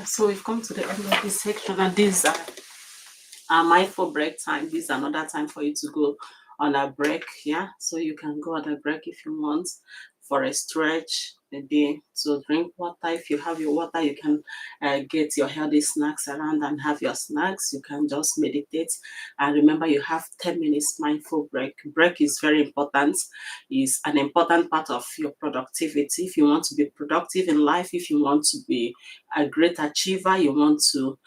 So we've come to the end of this section, and these are mindful break time. This is another time for you to go on a break. Yeah, so you can go on a break if you want, for a stretch, maybe to drink water. If you have your water, you can get your healthy snacks around and have your snacks. You can just meditate, and remember you have 10 minutes mindful break. Break is very important. Is an important part of your productivity. If you want to be productive in life, if you want to be a great achiever, you want to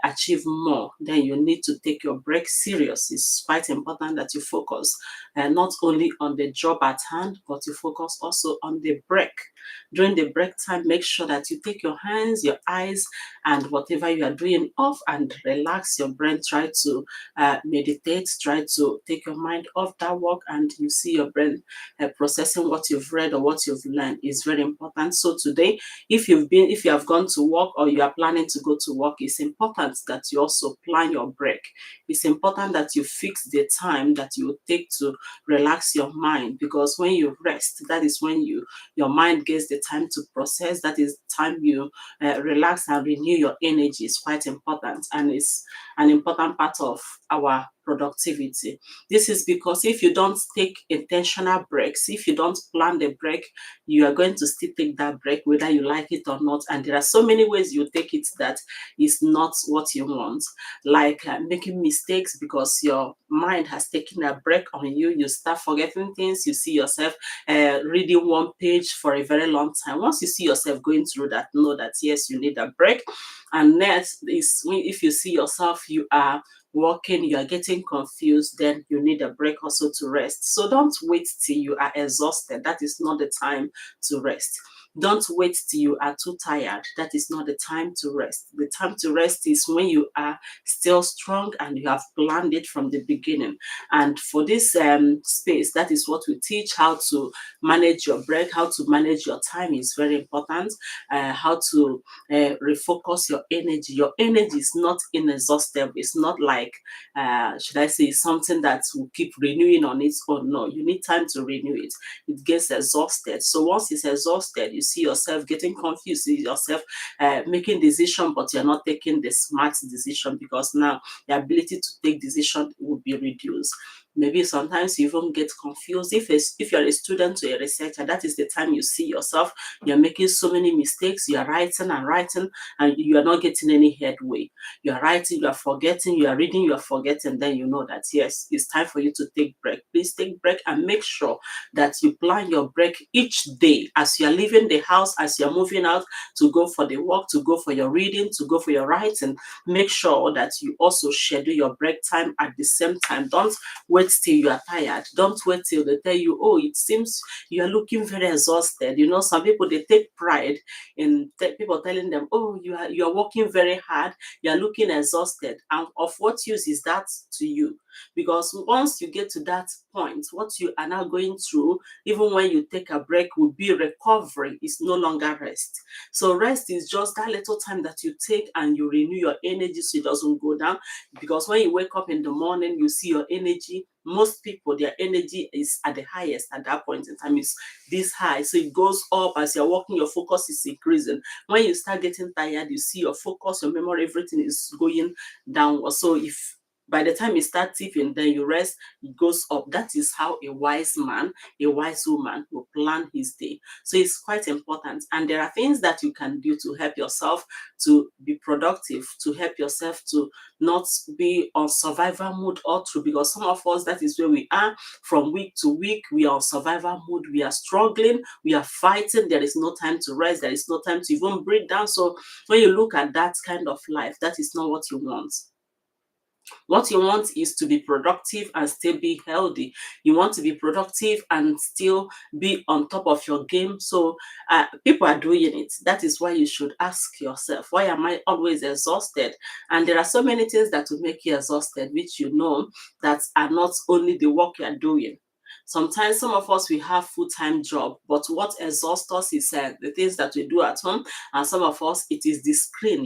achieve more, then you need to take your break serious. It's quite important that you focus not only on the job at hand, but you focus also on the break. During the break time, make sure that you take your hands, your eyes, and whatever you are doing off and relax your brain. Try to meditate, try to take your mind off that work, and you see your brain processing what you've read or what you've learned is very important. So today, if you have gone to work or you are planning to go to work, it's important that you also plan your break. It's important that you fix the time that you take to relax your mind, because when you rest, that is when your mind gets the time to process. That is the time you relax and renew your energy. Is quite important, and it's an important part of our productivity. This is because if you don't take intentional breaks, if you don't plan the break, you are going to still take that break whether you like it or not. And there are so many ways you take it that is not what you want, like making mistakes because your mind has taken a break on you. You start forgetting things. You see yourself reading one page for a very long time. Once you see yourself going through that, know that yes, you need a break. And next is if you see yourself, you are working, you are getting confused, then you need a break also to rest. So don't wait till you are exhausted. That is not the time to rest. Don't wait till you are too tired. That is not the time to rest. The time to rest is when you are still strong and you have planned it from the beginning. And for this space, that is what we teach: how to manage your break, how to manage your time is very important. How to refocus your energy. Your energy is not inexhaustible. It's not like, should I say, something that will keep renewing on its own. No, you need time to renew it. It gets exhausted. So once it's exhausted, you see yourself getting confused, you see yourself making decision, but you're not taking the smart decision, because now the ability to take decision will be reduced. Maybe sometimes you even get confused. If you're a student or a researcher, that is the time you see yourself. You're making so many mistakes. You are writing and writing, and you are not getting any headway. You are writing, you are forgetting. You are reading, you are forgetting. Then you know that yes, it's time for you to take break. Please take break and make sure that you plan your break each day as you're leaving the house, as you're moving out to go for the walk, to go for your reading, to go for your writing. Make sure that you also schedule your break time at the same time. Don't wait till you are tired. Don't wait till they tell you, oh, it seems you are looking very exhausted. You know, some people, they take pride in people telling them, oh, you are working very hard, you are looking exhausted. And of what use is that to you? Because once you get to that point, what you are now going through, even when you take a break, will be recovery. It's no longer rest. So rest is just that little time that you take and you renew your energy so it doesn't go down. Because when you wake up in the morning, you see your energy. Most people, their energy is at the highest at that point in time. Is this high, so it goes up as you're walking. Your focus is increasing. When you start getting tired, you see your focus, your memory, everything is going down. So if by the time you start tipping, then you rest, it goes up. That is how a wise man, a wise woman will plan his day. So it's quite important. And there are things that you can do to help yourself to be productive, to help yourself to not be on survival mode all through. Because some of us, that is where we are. From week to week, we are on survival mode. We are struggling. We are fighting. There is no time to rest. There is no time to even breathe down. So when you look at that kind of life, that is not what you want. What you want is to be productive and still be healthy. You want to be productive and still be on top of your game. So people are doing it. That is why you should ask yourself, why am I always exhausted? And there are so many things that will make you exhausted, which you know that are not only the work you are doing. Sometimes some of us, we have full-time job, but what exhausts us is the things that we do at home, and some of us, it is the screen,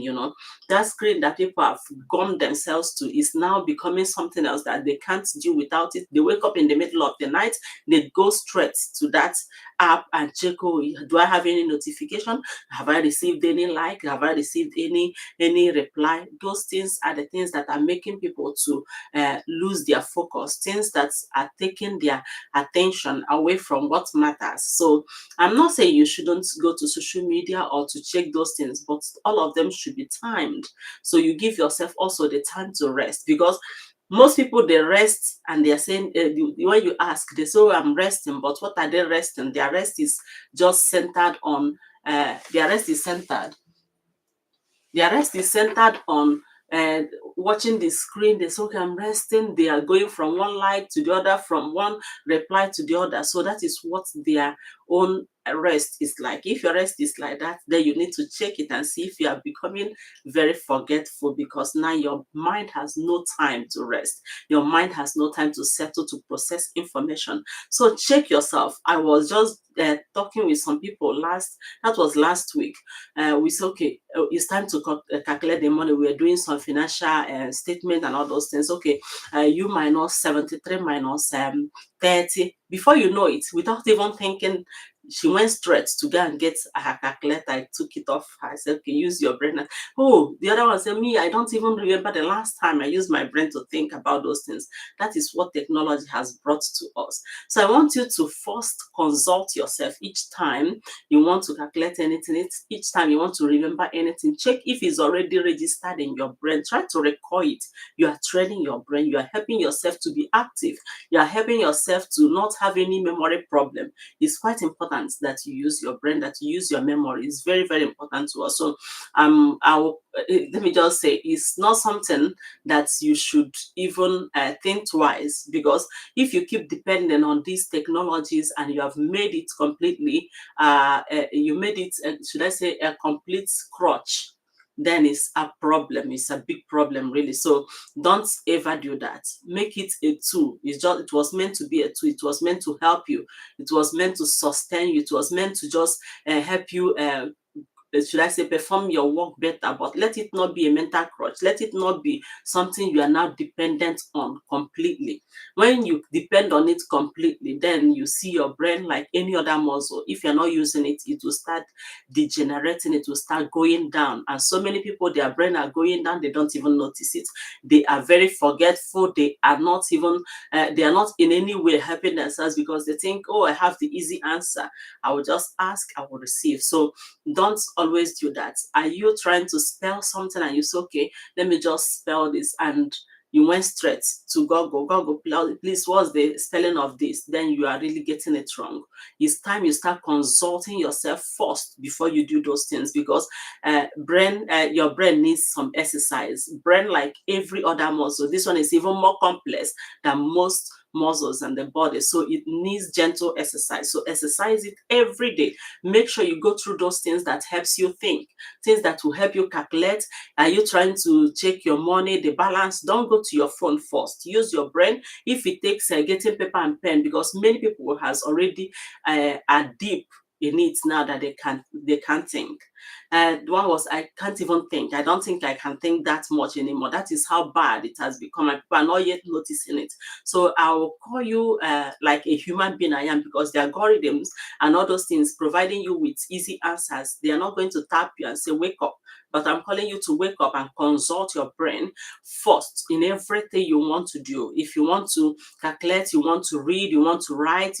that screen that people have gummed themselves to is now becoming something else that they can't do without it. They wake up in the middle of the night, they go straight to that app and check, oh, do I have any notification? Have I received any like? Have I received any reply? Those things are the things that are making people to lose their focus, things that are taking their attention away from what matters. So I'm not saying you shouldn't go to social media or to check those things, but all of them should be timed. So you give yourself also the time to rest, because most people, they rest and they are saying, when you ask, they say, oh, I'm resting, but what are they resting? Their rest is just centered on their rest is centered their rest is centered on uh, watching the screen. They say, okay, I'm resting. They are going from one like to the other, from one reply to the other. So that is what their own rest is like. If your rest is like that, then you need to check it and see if you are becoming very forgetful, because now your mind has no time to rest. Your mind has no time to settle, to process information. So check yourself. I was just talking with some people that was last week. We said, okay, it's time to calculate the money. We are doing some financial statement and all those things. Okay, you minus 73 minus 30. Before you know it, without even thinking, she went straight to go and get her calculator. I took it off. I said, okay, use your brain. Oh, the other one said, me, I don't even remember the last time I used my brain to think about those things. That is what technology has brought to us. So I want you to first consult yourself each time you want to calculate anything, each time you want to remember anything. Check if it's already registered in your brain. Try to recall it. You are training your brain. You are helping yourself to be active. You are helping yourself to not have any memory problem. It's quite important that you use your brain, that you use your memory. It's very, very important to us. So let me just say, it's not something that you should even think twice, because if you keep depending on these technologies and you have made it completely, you made it, should I say, a complete crutch, then it's a problem. It's a big problem, really. So don't ever do that. Make it a tool. It was meant to be a tool. It was meant to help you. It was meant to sustain you. It was meant to just help you, should I say, perform your work better. But let it not be a mental crutch. Let it not be something you are now dependent on completely. When you depend on it completely, then you see your brain like any other muscle. If you're not using it, it will start degenerating. It will start going down. And so many people, their brain are going down. They don't even notice it. They are very forgetful. They are not even, they are not in any way helping themselves, because they think, oh, I have the easy answer. I will just ask, I will receive. So don't always do that. Are you trying to spell something and you say, okay, let me just spell this, and you went straight to Google, please, what's the spelling of this? Then you are really getting it wrong. It's time you start consulting yourself first before you do those things, because your brain needs some exercise. Brain, like every other muscle, this one is even more complex than most muscles and the body, so it needs gentle exercise. So exercise it every day. Make sure you go through those things that helps you think, things that will help you calculate. Are you trying to check your money, the balance? Don't go to your phone first. Use your brain. If it takes getting paper and pen, because many people has already are deep in it now that they can't think. One was, I can't even think. I don't think I can think that much anymore. That is how bad it has become, and people are not yet noticing it. So I will call you like a human being I am, because the algorithms and all those things providing you with easy answers, they are not going to tap you and say, wake up. But I'm calling you to wake up and consult your brain first in everything you want to do. If you want to calculate, you want to read, you want to write,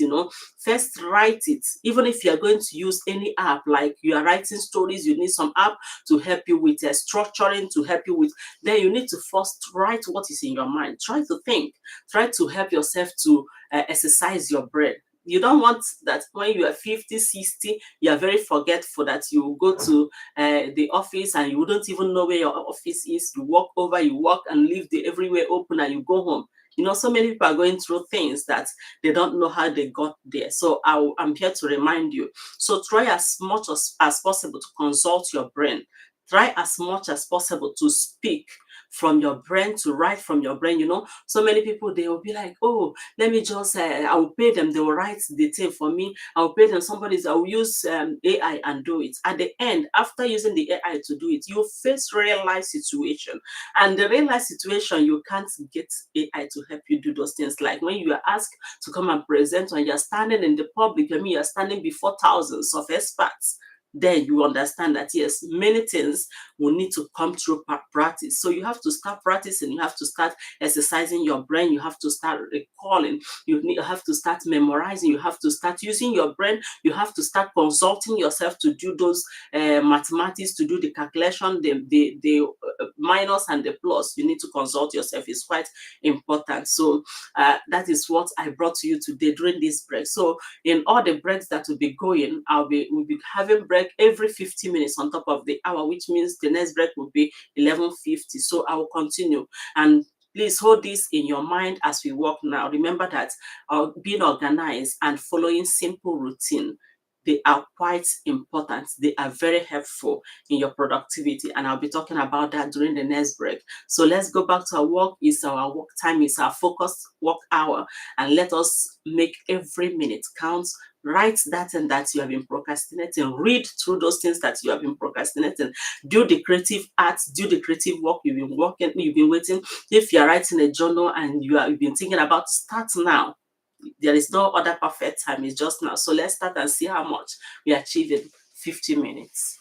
first write it. Even if you're going to use any app, like you are writing stories, you need some app to help you with structuring, to help you with, then you need to first write what is in your mind. Try to think, try to help yourself to exercise your brain. You don't want that when you are 50, 60, you are very forgetful, that you go to the office and you wouldn't even know where your office is. You walk over, you walk and leave the everywhere open and you go home. So many people are going through things that they don't know how they got there. So I'm here to remind you. So try as much as possible to consult your brain. Try as much as possible to speak from your brain, to write from your brain. So many people, they will be like, oh, let me just I will pay them, they will write the thing for me. I will pay them, I will use AI and do it. At the end, after using the AI to do it, you face real life situation. And the real life situation, you can't get AI to help you do those things. Like when you are asked to come and present, when you're standing in the public, I mean, you're standing before thousands of experts, then you understand that yes, many things will need to come through practice. So you have to start practicing, you have to start exercising your brain, you have to start recalling, you have to start memorizing, you have to start using your brain, you have to start consulting yourself to do those mathematics, to do the calculation, the minus and the plus. You need to consult yourself. It's quite important. So that is what I brought to you today during this break. So in all the breaks that will be going, we'll be having break every 50 minutes on top of the hour, which means the next break will be 11:50. So I will continue. And please hold this in your mind as we work now. Remember that being organized and following simple routine, they are quite important. They are very helpful in your productivity. And I'll be talking about that during the next break. So let's go back to our work. It's our work time, it's our focused work hour. And let us make every minute count. Write that and that you have been procrastinating. Read through those things that you have been procrastinating. Do the creative arts, do the creative work you've been waiting. If you're writing a journal and you've been thinking about, start now. There is no other perfect time, it's just now. So let's start and see how much we achieve in 50 minutes.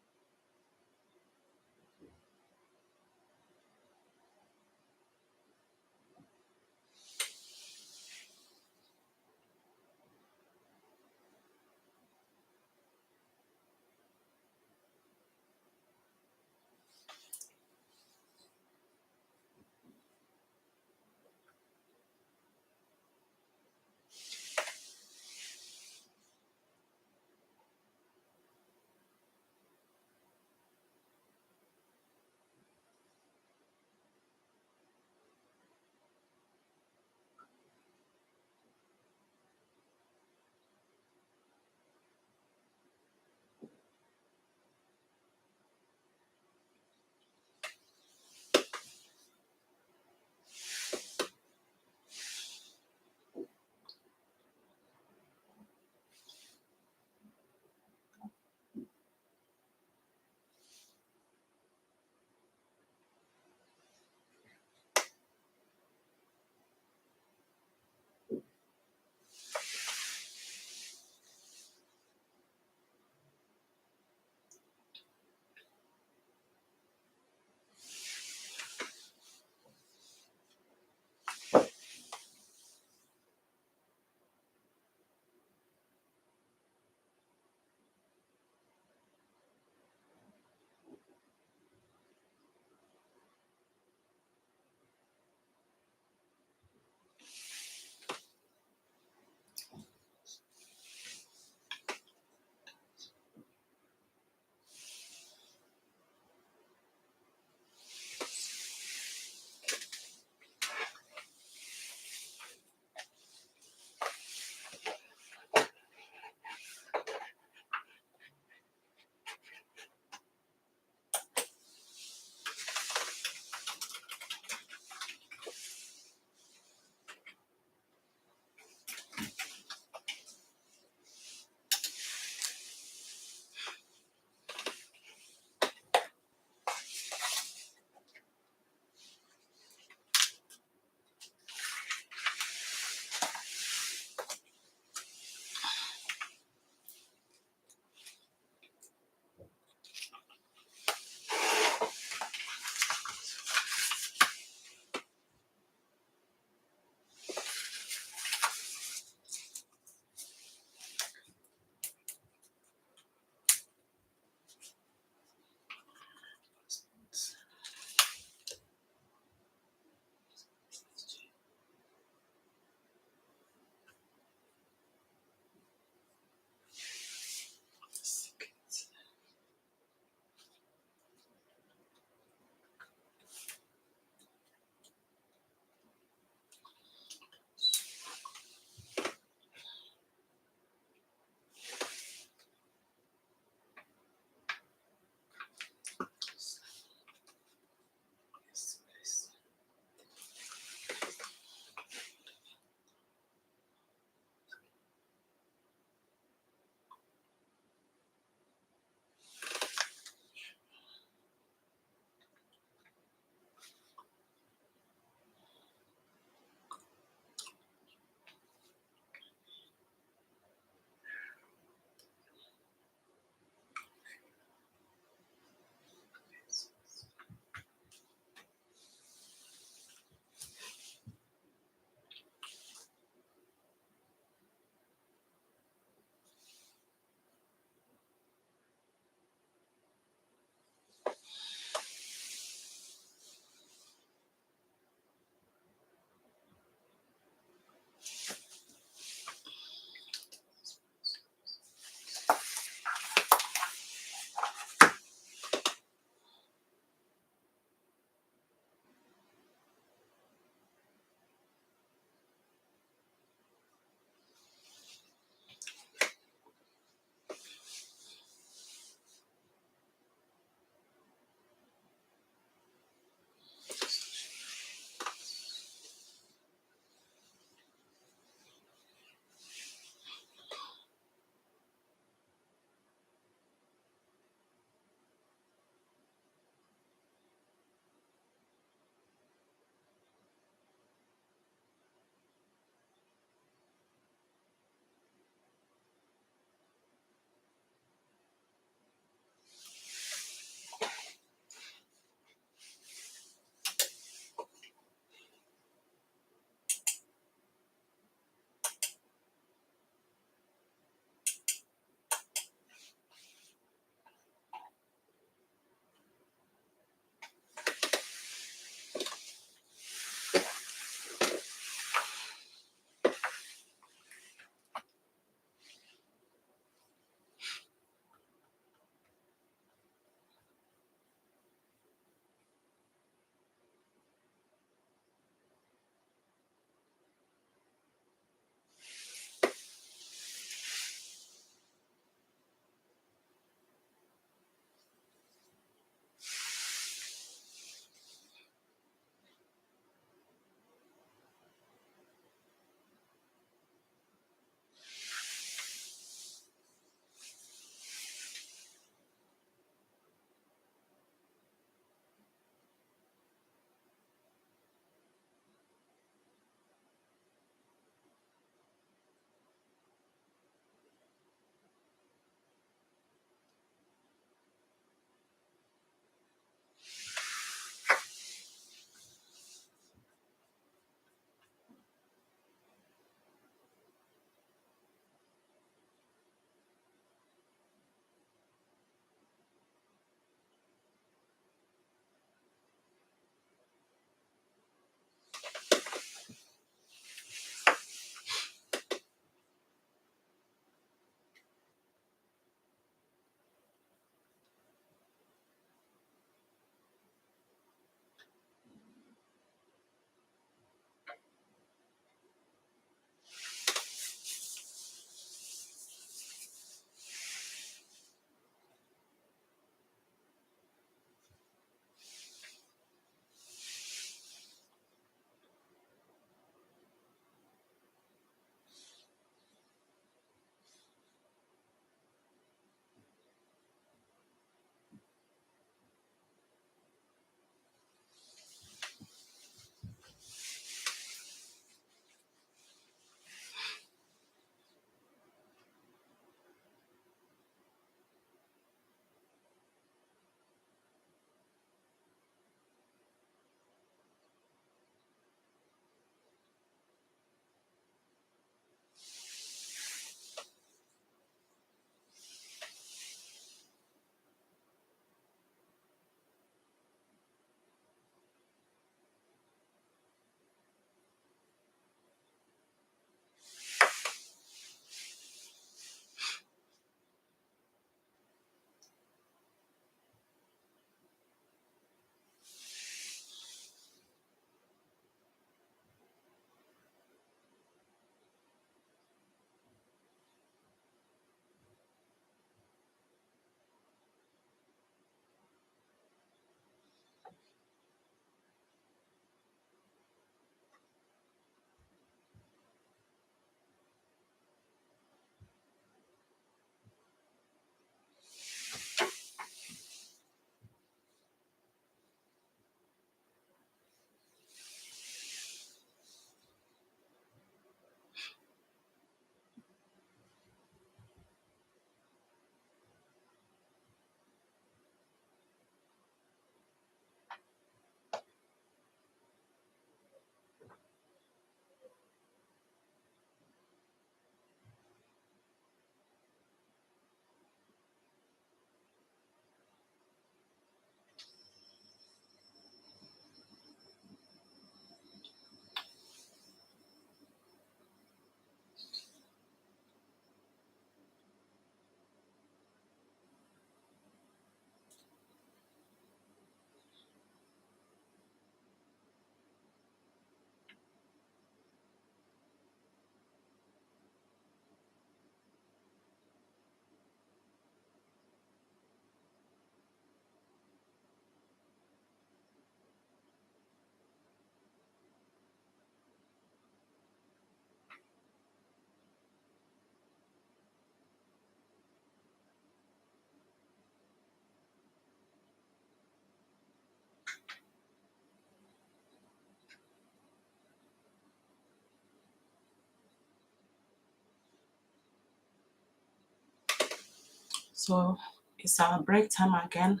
So it's our break time again.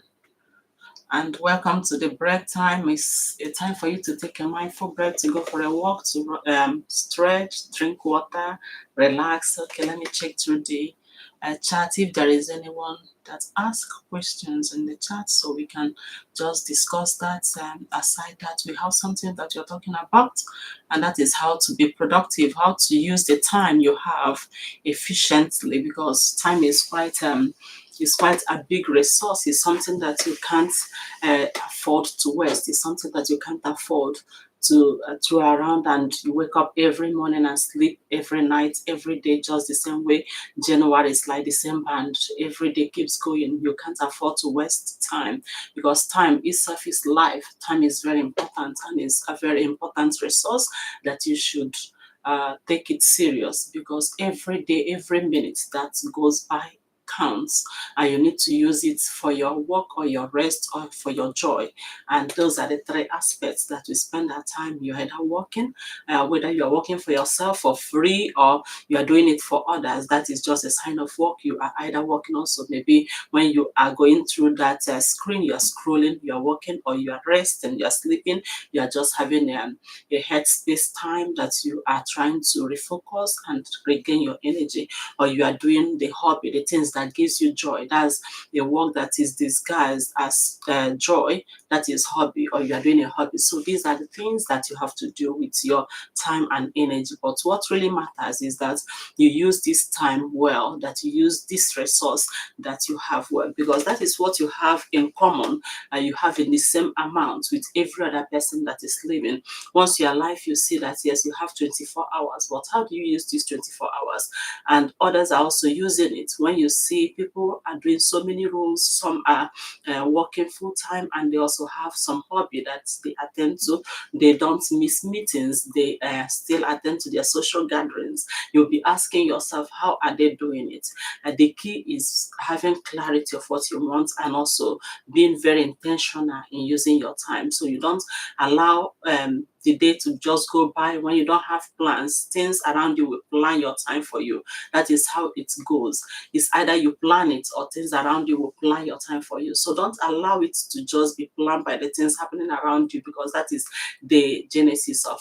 And welcome to the break time. It's a time for you to take a mindful break, to go for a walk, to stretch, drink water, relax. Okay, let me check through the chat if there is anyone that asks questions in the chat, so we can just discuss that. Aside that, we have something that you're talking about, and that is how to be productive, how to use the time you have efficiently, because time is quite a big resource. It's something that you can't afford to waste. It's something that you can't afford to throw around, and you wake up every morning and sleep every night, every day, just the same way. January is like December, and every day keeps going. You can't afford to waste time, because time itself is life. Time is very important, and is a very important resource that you should take it serious, because every day, every minute that goes by counts, and you need to use it for your work or your rest or for your joy. And those are the three aspects that we spend our time. You're either working, whether you're working for yourself for free or you are doing it for others, that is just a sign of work. You are either working, also maybe when you are going through that screen, you're scrolling, you're working, or you are resting, you're sleeping, you are just having a headspace time that you are trying to refocus and regain your energy, or you are doing the hobby, the things that gives you joy. That's a work that is disguised as joy, that is hobby, or you are doing a hobby. So these are the things that you have to do with your time and energy. But what really matters is that you use this time well, that you use this resource that you have well, because that is what you have in common, and you have in the same amount with every other person that is living. Once you are alive, you see that yes, you have 24 hours, but how do you use these 24 hours? And others are also using it. When you see people are doing so many roles, some are working full time, and they also have some hobby that they attend to. They don't miss meetings, they still attend to their social gatherings. You'll be asking yourself, how are they doing it? The key is having clarity of what you want, and also being very intentional in using your time, so you don't allow the day to just go by when you don't have plans. Things around you will plan your time for you. That is how it goes. It's either you plan it, or things around you will plan your time for you. So don't allow it to just be planned by the things happening around you, because that is the genesis of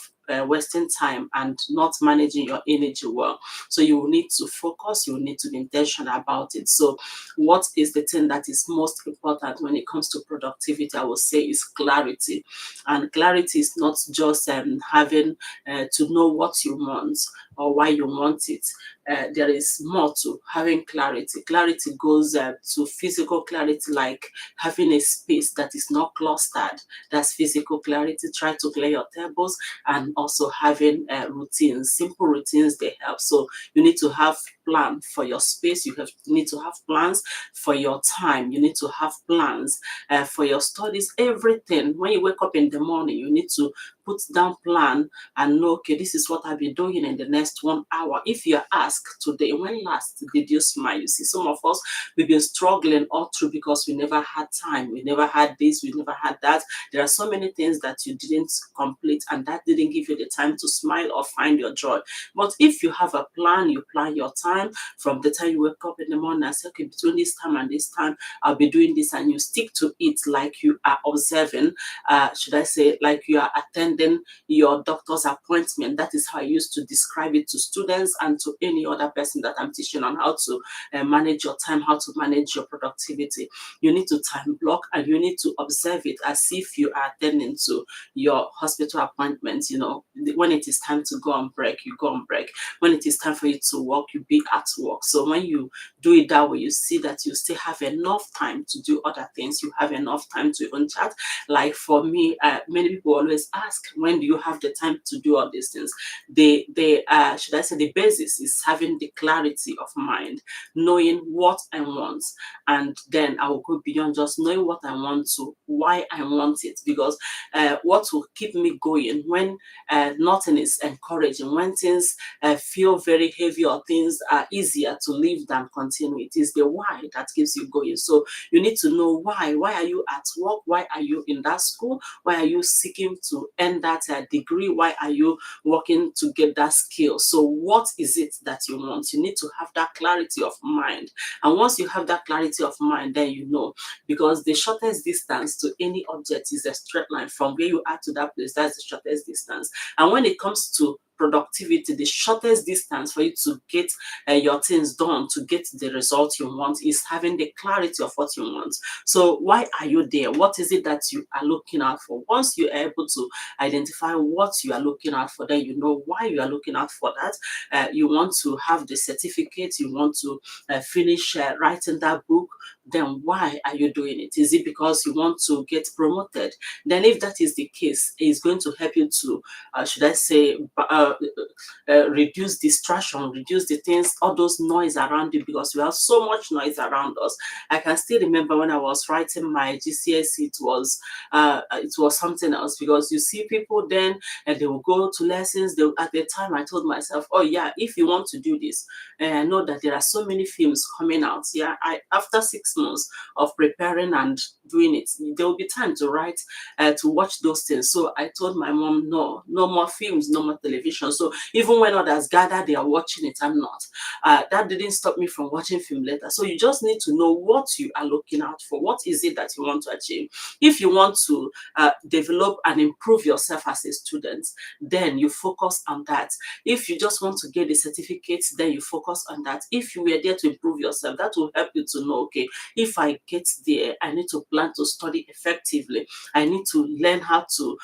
wasting time and not managing your energy well. So you will need to focus, you will need to be intentional about it. So what is the thing that is most important when it comes to productivity? I will say is clarity. And clarity is not just having to know what you want or why you want it. There is more to having clarity. Clarity goes to physical clarity, like having a space that is not clustered. That's physical clarity. Try to clear your tables, and also having routines. Simple routines, they help. So you need to have plan for your space. You need to have plans for your time. You need to have plans for your studies. Everything. When you wake up in the morning, you need to put down plan and know, okay, this is what I'll be doing in the next 1 hour. If you're asked today, when last did you smile? You see, some of us, we've been struggling all through because we never had time. We never had this, we never had that. There are so many things that you didn't complete, and that didn't give you the time to smile or find your joy. But if you have a plan, you plan your time from the time you wake up in the morning and say, okay, between this time and this time, I'll be doing this, and you stick to it, like you are observing, should I say, like you are attending your doctor's appointment. That is how I used to describe it to students and to any other person that I'm teaching on how to manage your time, how to manage your productivity. You need to time block, and you need to observe it as if you are attending to your hospital appointment. You know, when it is time to go on break, you go on break. When it is time for you to work, you be at work. So when you do it that way, you see that you still have enough time to do other things. You have enough time to even chat. Like for me, many people always ask, when do you have the time to do all these things? Should I say, the basis is having the clarity of mind, knowing what I want, and then I will go beyond just knowing what I want to why I want it. Because what will keep me going when nothing is encouraging, when things feel very heavy, or things are easier to live than continue, it is the why that keeps you going. So you need to know why. Why are you at work? Why are you in that school? Why are you seeking to earn learn that degree? Why are you working to get that skill? So what is it that you want? You need to have that clarity of mind. And once you have that clarity of mind, then you know, because the shortest distance to any object is a straight line from where you are to that place. That's the shortest distance. And when it comes to productivity, the shortest distance for you to get your things done, to get the result you want, is having the clarity of what you want. So why are you there? What is it that you are looking out for? Once you are able to identify what you are looking out for, then you know why you are looking out for that. You want to have the certificate, you want to finish writing that book, then why are you doing it? Is it because you want to get promoted? Then if that is the case, it's going to help you to, should I say, reduce distraction, reduce the things, all those noise around you, because we have so much noise around us. I can still remember when I was writing my GCSE, it was something else, because you see people then, and they will go to lessons. At the time, I told myself, oh yeah, if you want to do this, and I know that there are so many films coming out. Yeah, after 6 months of preparing and doing it, there will be time to write, to watch those things. So I told my mom, no, no more films, no more television. So even when others gather, they are watching it, I'm not. That didn't stop me from watching film later. So you just need to know what you are looking out for. What is it that you want to achieve? If you want to develop and improve yourself as a student, then you focus on that. If you just want to get the certificates, then you focus on that. If you were there to improve yourself, that will help you to know, okay, if I get there, I need to plan to study effectively. I need to learn how to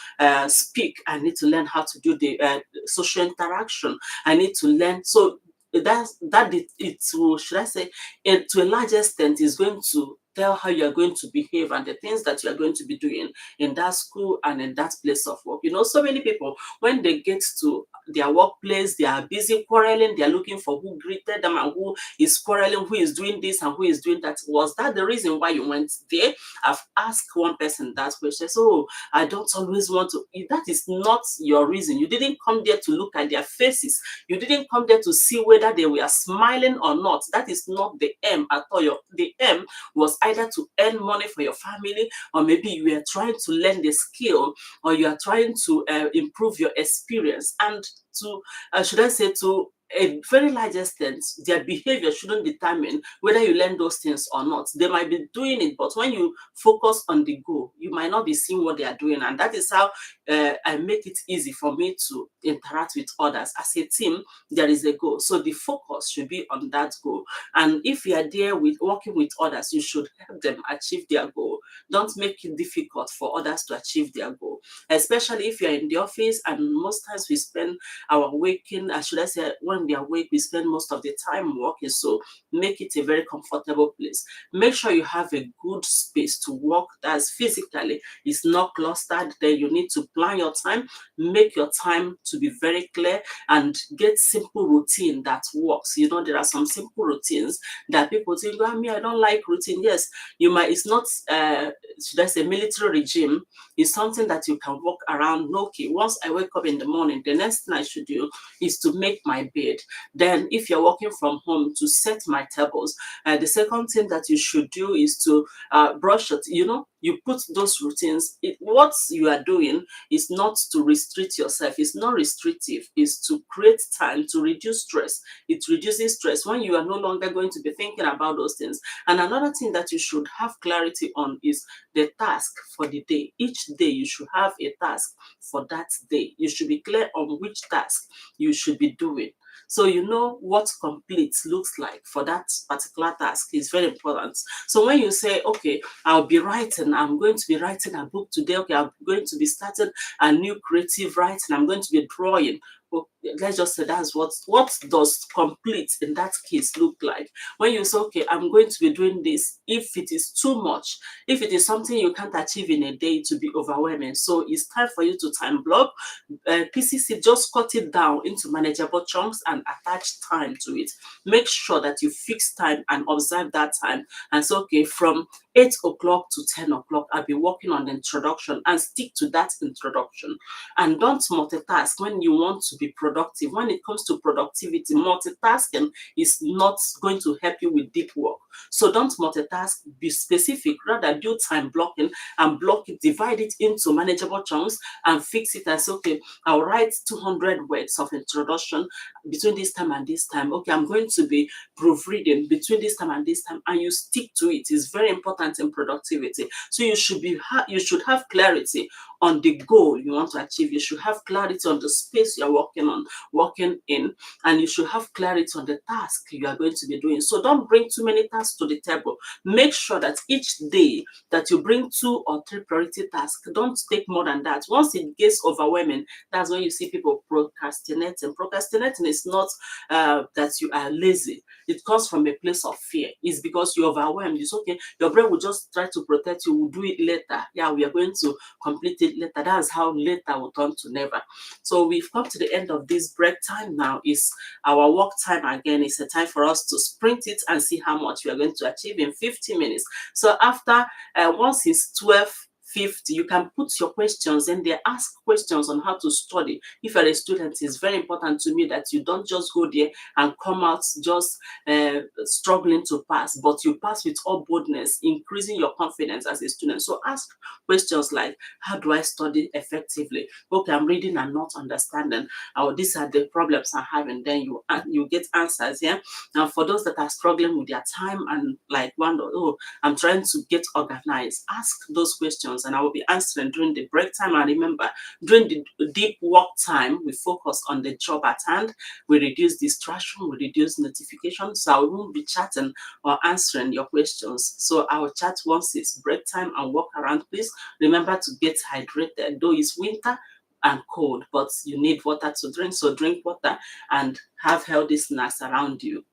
speak. I need to learn how to do the social interaction. I need to learn. So it will, should I say, to a large extent, is going to tell how you are going to behave and the things that you are going to be doing in that school and in that place of work. You know, so many people, when they get to their workplace, they are busy quarreling. They are looking for who greeted them and who is quarreling, who is doing this and who is doing that. Was that the reason why you went there? I've asked one person that question. So I don't always want to. That is not your reason. You didn't come there to look at their faces. You didn't come there to see whether they were smiling or not. That is not the aim at all. The aim was either to earn money for your family, or maybe you were trying to learn the skill, or you are trying to improve your experience. And to, should I say, to a very large extent, their behavior shouldn't determine whether you learn those things or not. They might be doing it, but when you focus on the goal, you might not be seeing what they are doing. And that is how I make it easy for me to interact with others. As a team, there is a goal. So the focus should be on that goal. And if you are there with working with others, you should help them achieve their goal. Don't make it difficult for others to achieve their goal, especially if you're in the office. And most times we spend our waking, should I say, when we are awake, we spend most of the time working. So make it a very comfortable place. Make sure you have a good space to work that's physically, it's not clustered. Then you need to plan your time, make your time to be very clear, and get simple routine that works. You know, there are some simple routines that people think, well, me, I don't like routine. Yes, you might, it's not, should I say, military regime. It's something that you can walk around. Okay, once I wake up in the morning, the next thing I should do is to make my bed. Then if you're working from home, to set my tables. The second thing that you should do is to brush it. You know, you put those routines. What you are doing is not to restrict yourself. It's not restrictive. It's to create time to reduce stress. It reduces stress when you are no longer going to be thinking about those things. And another thing that you should have clarity on is the task for the day. Each day you should have a task for that day. You should be clear on which task you should be doing. So you know what complete looks like for that particular task is very important. So when you say, okay, I'm going to be writing a book today. Okay, I'm going to be starting a new creative writing. I'm going to be drawing. Well, let's just say that's what does complete in that case look like. When you say, okay, I'm going to be doing this, if it is too much, if it is something you can't achieve in a day, to be overwhelming. So it's time for you to time block. PCC, just cut it down into manageable chunks and attach time to it. Make sure that you fix time and observe that time. And so, okay, from 8 o'clock to 10 o'clock, I'll be working on the introduction, and stick to that introduction. And don't multitask when you want to be productive. When it comes to productivity, multitasking is not going to help you with deep work. So don't multitask, be specific, rather do time blocking and block it, divide it into manageable chunks and fix it as, okay, I'll write 200 words of introduction between this time and this time. Okay, I'm going to be proofreading between this time and this time, and you stick to it. It's very important in productivity. So you should have clarity on the goal you want to achieve. You should have clarity on the space you're working in, and you should have clarity on the task you are going to be doing. So don't bring too many tasks to the table. Make sure that each day that you bring 2 or 3 priority tasks. Don't take more than that. Once it gets overwhelming, that's when you see people procrastinating. Procrastinating is not that you are lazy. It comes from a place of fear. It's because you're overwhelmed. It's okay. Your brain will just try to protect you. We'll do it later. Yeah, we are going to complete it later. That's how later will turn to never. So we've come to the end of this break time now. Is our work time again. It's a time for us to sprint it and see how much we are going to achieve in 50 minutes. So after once it's 12:50, you can put your questions in there. Ask questions on how to study. If you're a student, it's very important to me that you don't just go there and come out just struggling to pass, but you pass with all boldness, increasing your confidence as a student. So ask questions like, how do I study effectively? Okay, I'm reading and not understanding. Oh, these are the problems I'm having. Then you get answers. Yeah. Now for those that are struggling with their time and like wonder, oh, I'm trying to get organized, ask those questions and I will be answering during the break time. And remember, during the deep work time, we focus on the job at hand. We reduce distraction, we reduce notifications. So I won't be chatting or answering your questions. So I will chat once it's break time and walk around. Please remember to get hydrated. Though it's winter and cold, but you need water to drink. So drink water and have healthy snacks around you.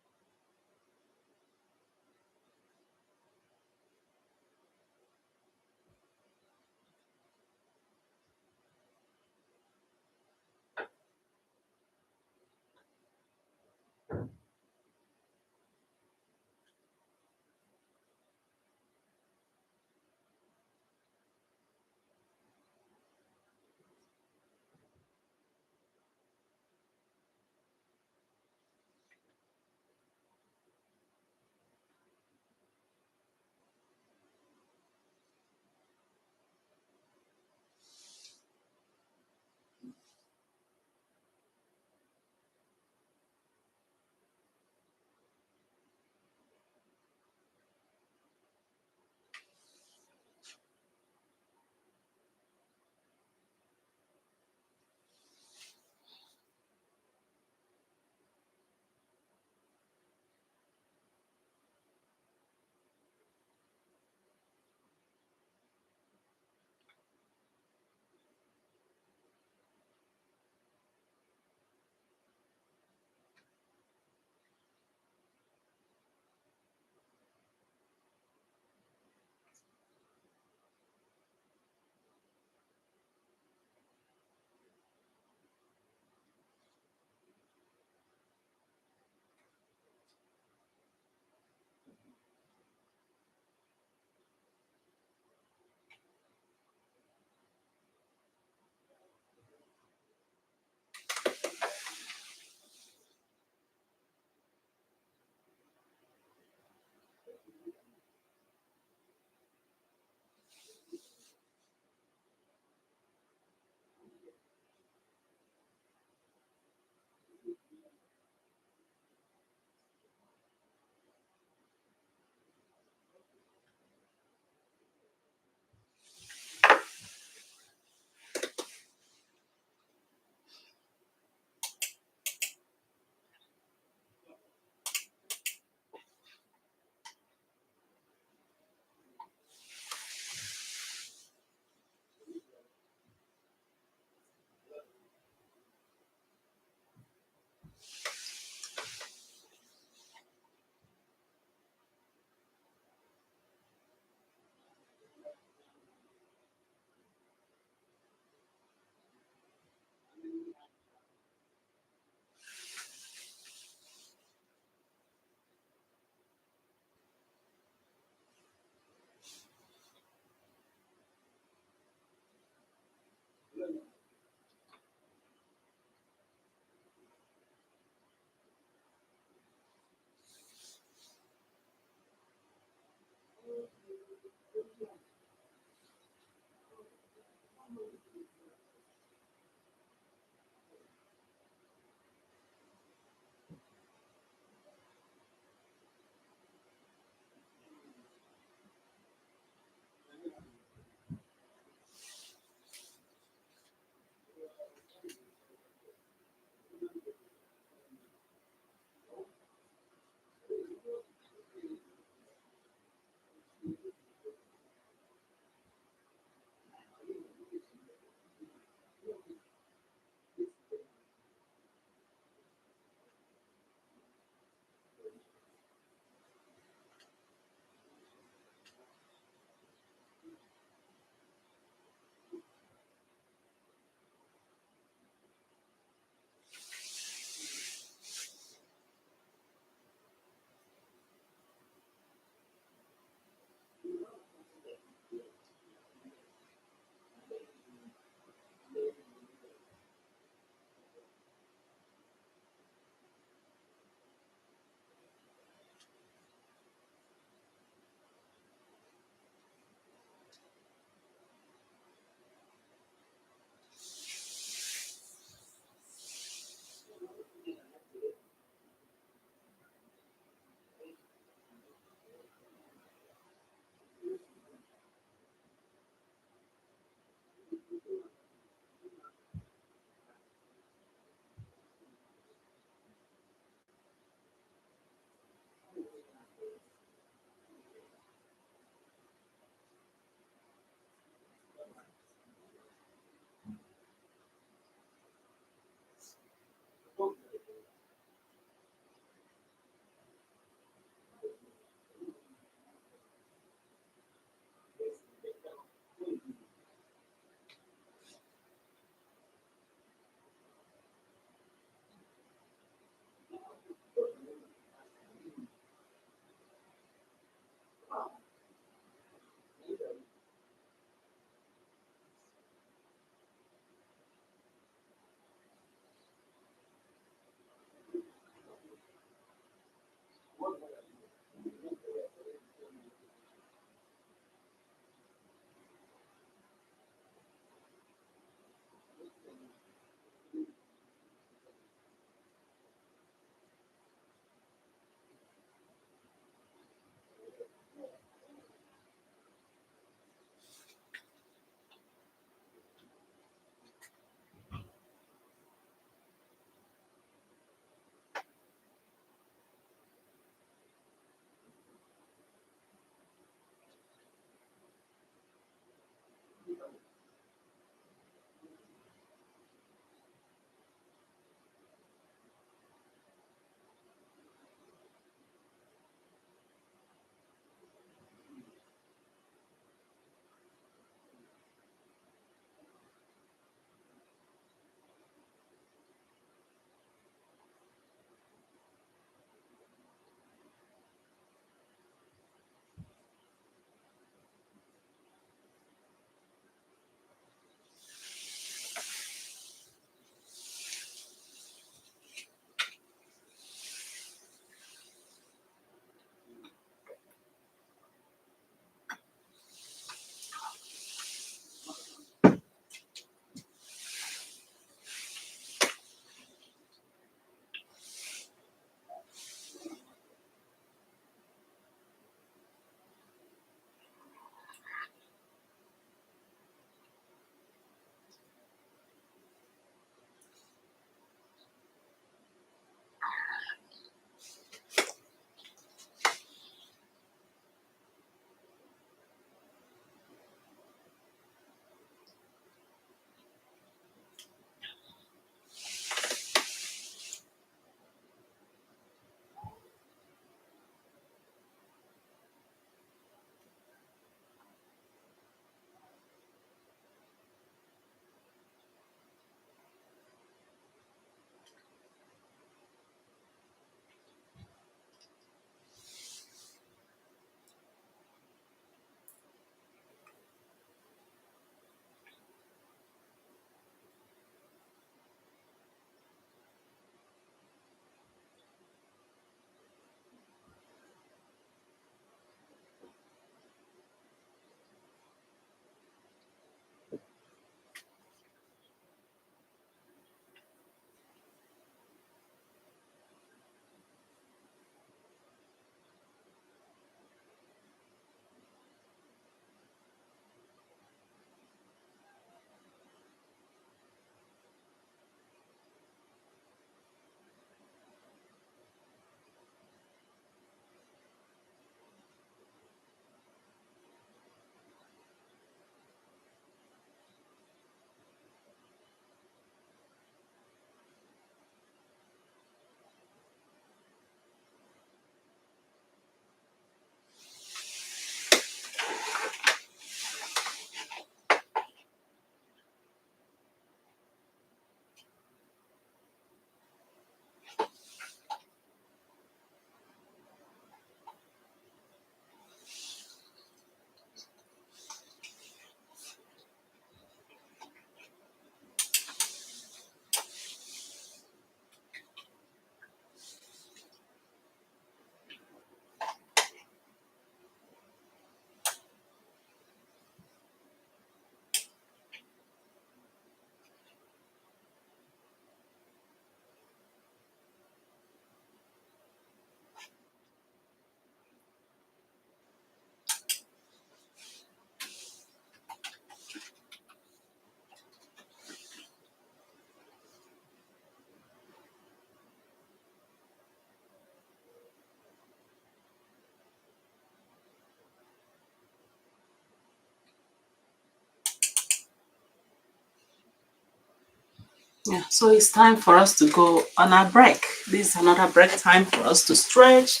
Yeah, so it's time for us to go on our break. This is another break time for us to stretch,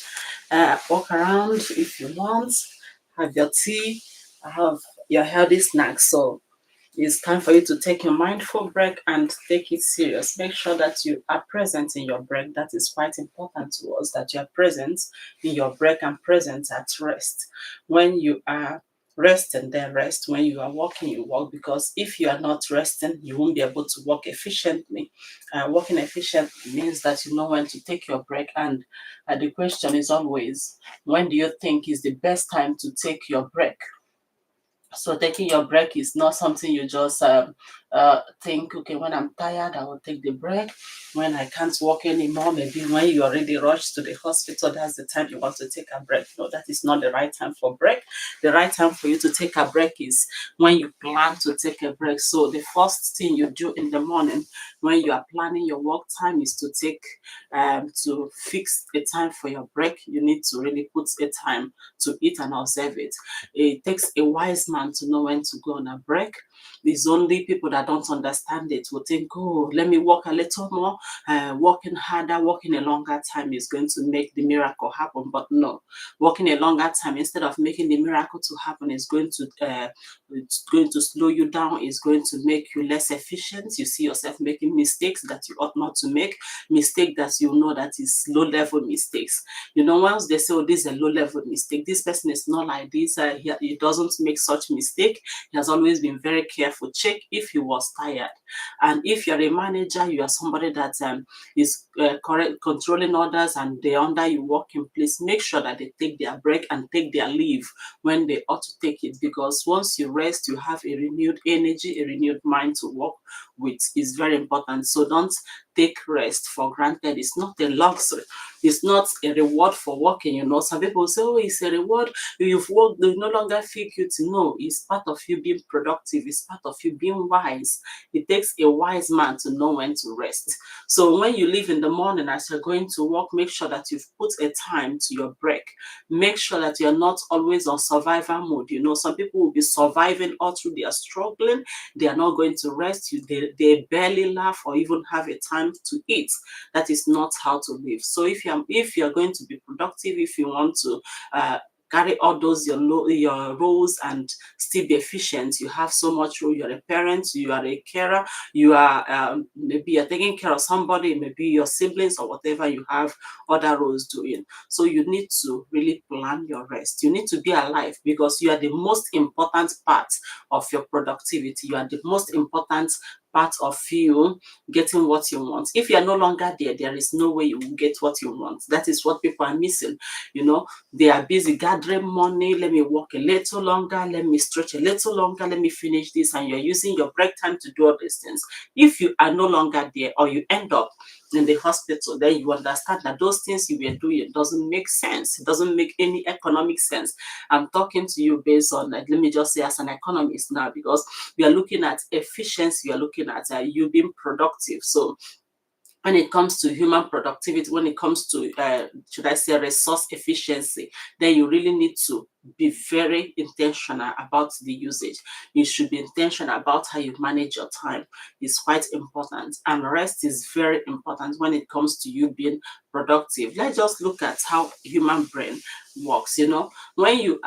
walk around if you want, have your tea, have your healthy snacks. So it's time for you to take your mindful break and take it serious. Make sure that you are present in your break. That is quite important to us, that you are present in your break and present at rest. When you are resting, then rest. When you are walking, you walk, because if you are not resting, you won't be able to walk efficiently. Walking efficiently means that you know when to take your break. And the question is always, when do you think is the best time to take your break? So taking your break is not something you just think, okay, when I'm tired, I will take the break. When I can't walk anymore, maybe when you already rushed to the hospital, that's the time you want to take a break. No, that is not the right time for break. The right time for you to take a break is when you plan to take a break. So the first thing you do in the morning when you are planning your work time is to fix a time for your break. You need to really put a time to eat and observe it. It takes a wise man to know when to go on a break. It's only people that don't understand it will think, oh, let me work a little more. Working harder, working a longer time is going to make the miracle happen. But no, working a longer time instead of making the miracle to happen is it's going to slow you down. It's going to make you less efficient. You see yourself making mistakes that you ought not to make, mistake that you know that is low level mistakes. You know, once they say, oh, this is a low level mistake, this person is not like this, he doesn't make such mistake. He has always been very careful. Check if he was tired. And if you're a manager, you are somebody that is correct, controlling others, and they under you working, please make sure that they take their break and take their leave when they ought to take it. Because once you rest, you have a renewed energy, a renewed mind to work with. Is very important. So don't take rest for granted. It's not a luxury. It's not a reward for working. You know, some people say, oh, it's a reward. You've worked, they no longer feel guilty. No, it's part of you being productive. It's part of you being wise. It takes a wise man to know when to rest. So when you leave in the morning as you're going to work, make sure that you've put a time to your break. Make sure that you're not always on survival mode. You know, some people will be surviving all through their struggling. They are not going to rest. They barely laugh or even have a time to eat. That is not how to live. So if you're going to be productive, if you want to carry all those your roles and still be efficient, you have so much role. You're a parent, you are a carer, you are maybe you're taking care of somebody, maybe your siblings or whatever, you have other roles doing. So you need to really plan your rest. You need to be alive, because you are the most important part of your productivity. You are the most important part of you getting what you want. If you are no longer there, there is no way you will get what you want. That is what people are missing. You know, they are busy gathering money. Let me work a little longer. Let me stretch a little longer. Let me finish this. And you're using your break time to do all these things. If you are no longer there, or you end up in the hospital, then you understand that those things you were doing doesn't make sense. It doesn't make any economic sense. I'm talking to you based on, let me just say, as an economist now, because we are looking at efficiency, we are looking at you being productive. So when it comes to human productivity, when it comes to, should I say, resource efficiency, then you really need to be very intentional about the usage. You should be intentional about how you manage your time. It's quite important. And rest is very important when it comes to you being productive. Let's just look at how human brain works. You know, when you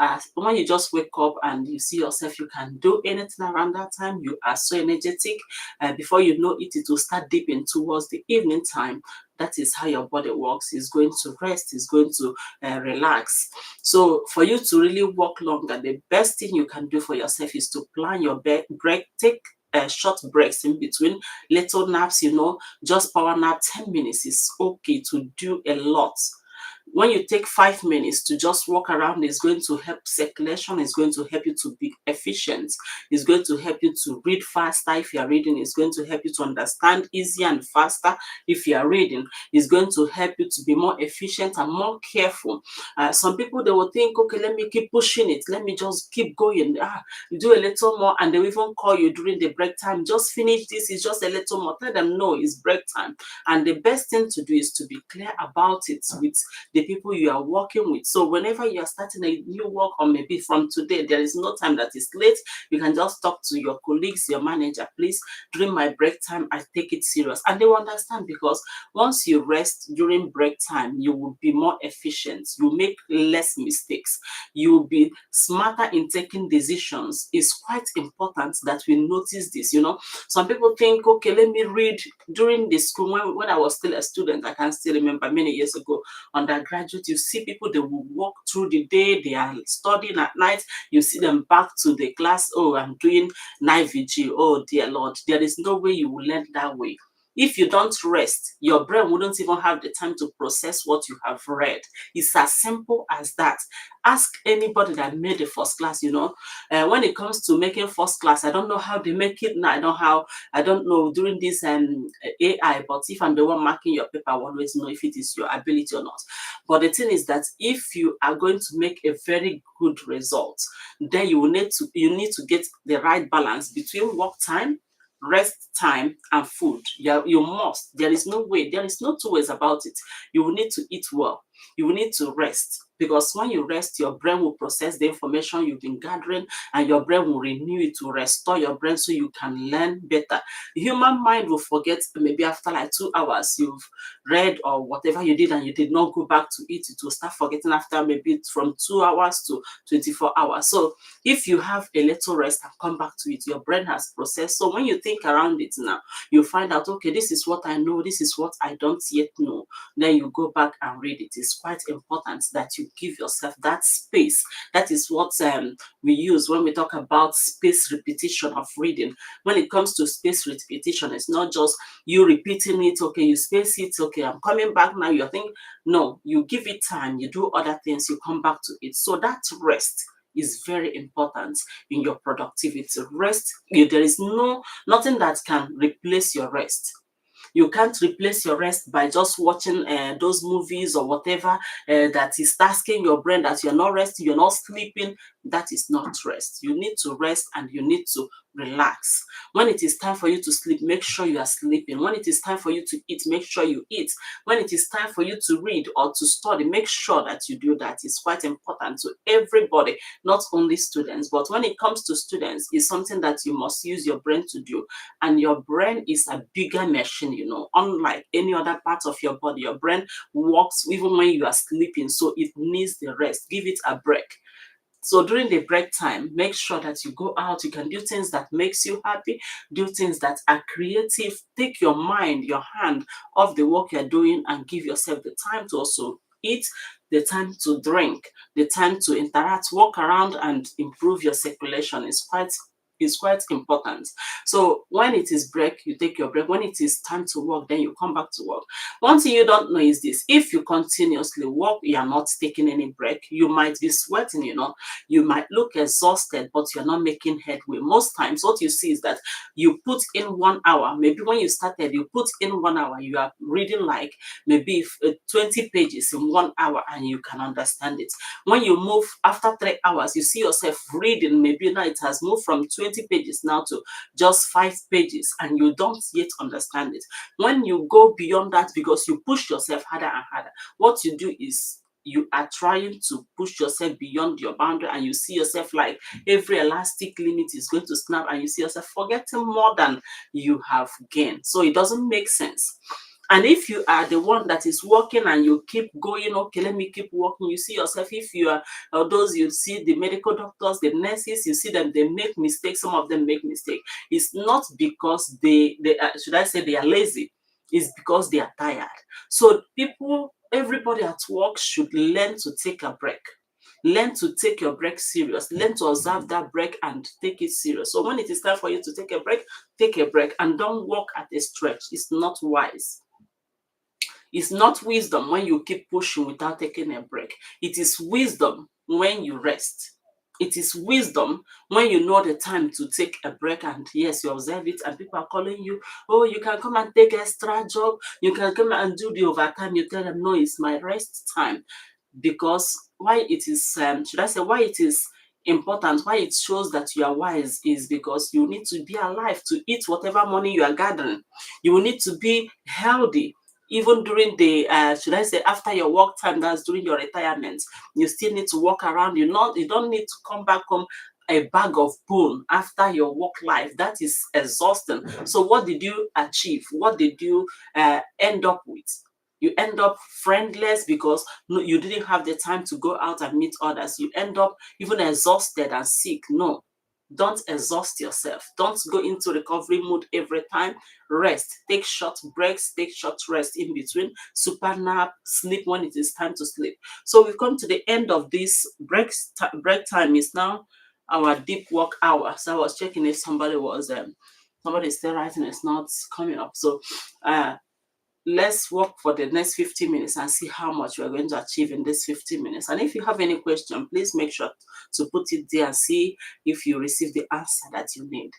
just wake up and you see yourself, you can do anything around that time. You are so energetic. Before you know it, it will start dipping towards the evening time. That is how your body works. It's going to rest, it's going to relax. So for you to really work longer, the best thing you can do for yourself is to plan your break. Take short breaks in between, little naps. You know, just power nap 10 minutes is okay to do a lot. When you take 5 minutes to just walk around, it's going to help circulation, it's going to help you to be efficient, it's going to help you to read faster. If you are reading, it's going to help you to understand easier and faster. If you are reading, it's going to help you to be more efficient and more careful. Some people, they will think, okay, let me keep pushing it, let me just keep going. You do a little more, and they will even call you during the break time, just finish this, it's just a little more. Tell them no, it's break time. And the best thing to do is to be clear about it with the people you are working with. So whenever you are starting a new work, or maybe from today, there is no time that is late, you can just talk to your colleagues, your manager, please, during my break time, I take it serious. And they will understand, because once you rest during break time, you will be more efficient, you make less mistakes, you will be smarter in taking decisions. It's quite important that we notice this. Some people think, okay, let me read during the school. When I was still a student, I can still remember many years ago, undergraduate, you see people, they will walk through the day, they are studying at night, you see them back to the class, oh, I'm doing night vigil. Oh dear Lord, there is no way you will learn that way. If you don't rest, your brain wouldn't even have the time to process what you have read. It's as simple as that. Ask anybody that made the first class. When it comes to making first class, I don't know how they make it now. I don't know during this AI, but if I'm the one marking your paper, I will always know if it is your ability or not. But the thing is that if you are going to make a very good result, then you need to get the right balance between work time, rest time, and food. You must. There is no way. There is no two ways about it. You will need to eat well. You will need to rest, because when you rest, your brain will process the information you've been gathering, and your brain will renew it, to restore your brain so you can learn better. The human mind will forget maybe after like 2 hours you've read or whatever you did, and you did not go back to it. It will start forgetting after maybe from 2 hours to 24 hours. So if you have a little rest and come back to it, your brain has processed. So when you think around it now, you find out, okay, this is what I know, this is what I don't yet know. Then you go back and read it. It's quite important that you give yourself that space. That is what we use when we talk about space repetition of reading. When it comes to space repetition, it's not just you repeating it, okay, you space it, okay, I'm coming back now, you're thinking. No, you give it time, you do other things, you come back to it. So that rest is very important in your productivity. Rest, there is nothing that can replace your rest. You can't replace your rest by just watching those movies or whatever that is tasking your brain that you're not resting, you're not sleeping. That is not rest. You need to rest, and you need to relax. When it is time for you to sleep, make sure you are sleeping. When it is time for you to eat, make sure you eat. When it is time for you to read or to study, make sure that you do that. It's quite important to everybody, not only students. But when it comes to students, it's something that you must use your brain to do. And your brain is a bigger machine, unlike any other part of your body. Your brain works even when you are sleeping, so it needs the rest. Give it a break. So during the break time, make sure that you go out, you can do things that makes you happy, do things that are creative. Take your mind, your hand off the work you're doing, and give yourself the time to also eat, the time to drink, the time to interact, walk around, and improve your circulation. Is quite important. So when it is break, you take your break. When it is time to work, then you come back to work. One thing you don't know is this: if you continuously work, you are not taking any break, you might be sweating, you might look exhausted, but you're not making headway. Most times what you see is that you put in 1 hour. Maybe when you started, you put in 1 hour, you are reading like maybe 20 pages in 1 hour, and you can understand it. When you move after 3 hours, you see yourself reading, maybe now it has moved from 20 pages now to just 5 pages, and you don't yet understand it. When you go beyond that, because you push yourself harder and harder, what you do is you are trying to push yourself beyond your boundary, and you see yourself like every elastic limit is going to snap, and you see yourself forgetting more than you have gained. So it doesn't make sense. And if you are the one that is working and you keep going, okay, let me keep working, you see yourself, if you are those, you see the medical doctors, the nurses, you see them, they make mistakes. Some of them make mistakes. It's not because should I say, they are lazy. It's because they are tired. So everybody at work should learn to take a break. Learn to take your break serious. Learn to observe that break and take it serious. So when it is time for you to take a break, and don't work at a stretch. It's not wise. It's not wisdom when you keep pushing without taking a break. It is wisdom when you rest. It is wisdom when you know the time to take a break, and yes, you observe it, and people are calling you, oh, you can come and take extra job, you can come and do the overtime. You tell them, no, it's my rest time. Because why it is, should I say, why it is important, why it shows that you are wise, is because you need to be alive to eat whatever money you are gathering. You will need to be healthy even during the should I say after your work time, that's during your retirement, you still need to walk around. You don't need to come back home a bag of bone after your work life. That is exhausting. So what did you achieve? What did you end up with? You end up friendless because no, you didn't have the time to go out and meet others. You end up even exhausted and sick. No, don't exhaust yourself. Don't go into recovery mode every time. Rest. Take short breaks. Take short rest in between. Super nap. Sleep when it is time to sleep. So we've come to the end of this break time. Is now our deep work hour. So I was checking if somebody is still writing. It's not coming up. So let's work for the next 15 minutes and see how much we're going to achieve in this 15 minutes. And if you have any question, please make sure to put it there and see if you receive the answer that you need.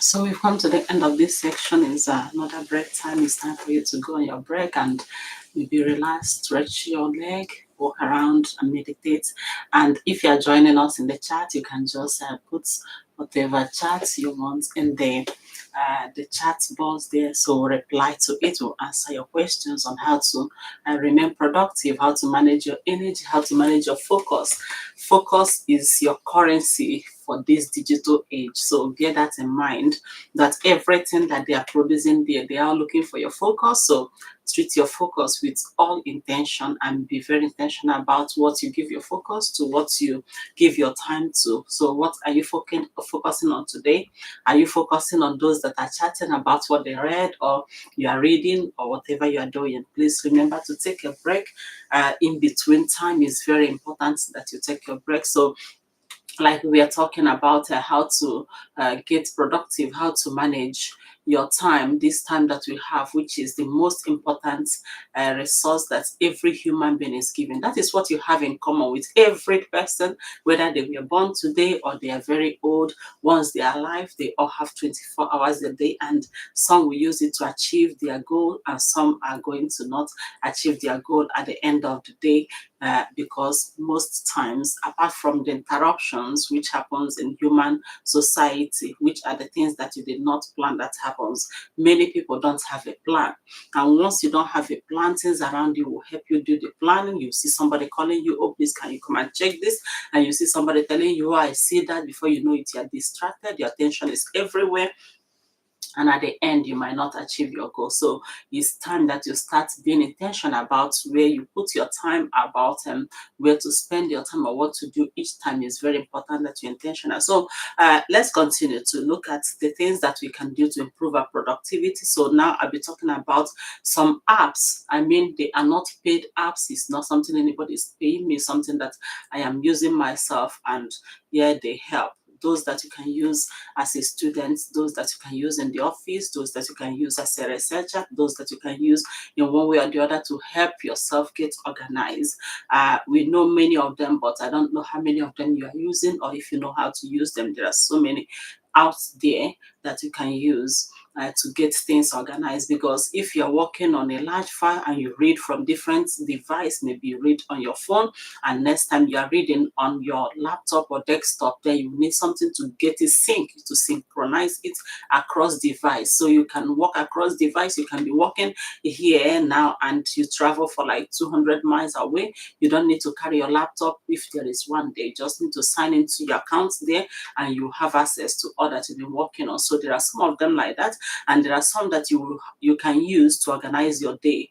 So we've come to the end of this section. Is another break time. It's time for you to go on your break and maybe relax, stretch your leg, walk around and meditate. And if you're joining us in the chat, you can just put whatever chat you want in the chat box there. So we'll reply to it. We'll answer your questions on how to remain productive, how to manage your energy, how to manage your focus. Focus is your currency for this digital age. So bear that in mind, that everything that they are producing there, they are looking for your focus. So treat your focus with all intention and be very intentional about what you give your focus to, what you give your time to. So what are you focusing on today? Are you focusing on those that are chatting about what they read, or you are reading, or whatever you are doing? Please remember to take a break. In between time is very important that you take your break. So like we are talking about how to get productive, how to manage your time, this time that we have, which is the most important resource that every human being is given. That is what you have in common with every person, whether they were born today or they are very old. Once they are alive, they all have 24 hours a day, and some will use it to achieve their goal, and some are going to not achieve their goal at the end of the day. Because most times, apart from the interruptions which happens in human society, which are the things that you did not plan that happens, many people don't have a plan. And once you don't have a plan, things around you will help you do the planning. You see somebody calling you, oh please can you come and check this, and you see somebody telling you, oh I see that, before you know it you're distracted, your attention is everywhere, and at the end you might not achieve your goal. So it's time that you start being intentional about where you put your time, about where to spend your time, or what to do each time. Is very important that you're intentional. So let's continue to look at the things that we can do to improve our productivity. So now I'll be talking about some apps. I mean, they are not paid apps. It's not something anybody is paying me, something that I am using myself, and yeah, they help. Those that you can use as a student, those that you can use in the office, those that you can use as a researcher, those that you can use in one way or the other to help yourself get organized. We know many of them, but I don't know how many of them you are using, or if you know how to use them. There are so many out there that you can use to get things organized. Because if you're working on a large file and you read from different device, maybe you read on your phone, and next time you are reading on your laptop or desktop, then you need something to get it synced, to synchronize it across device. So you can walk across device. You can be walking here now and you travel for like 200 miles away. You don't need to carry your laptop if there is one day. You just need to sign into your account there, and you have access to all that you've been working on. So there are some of them like that, and there are some that you can use to organize your day,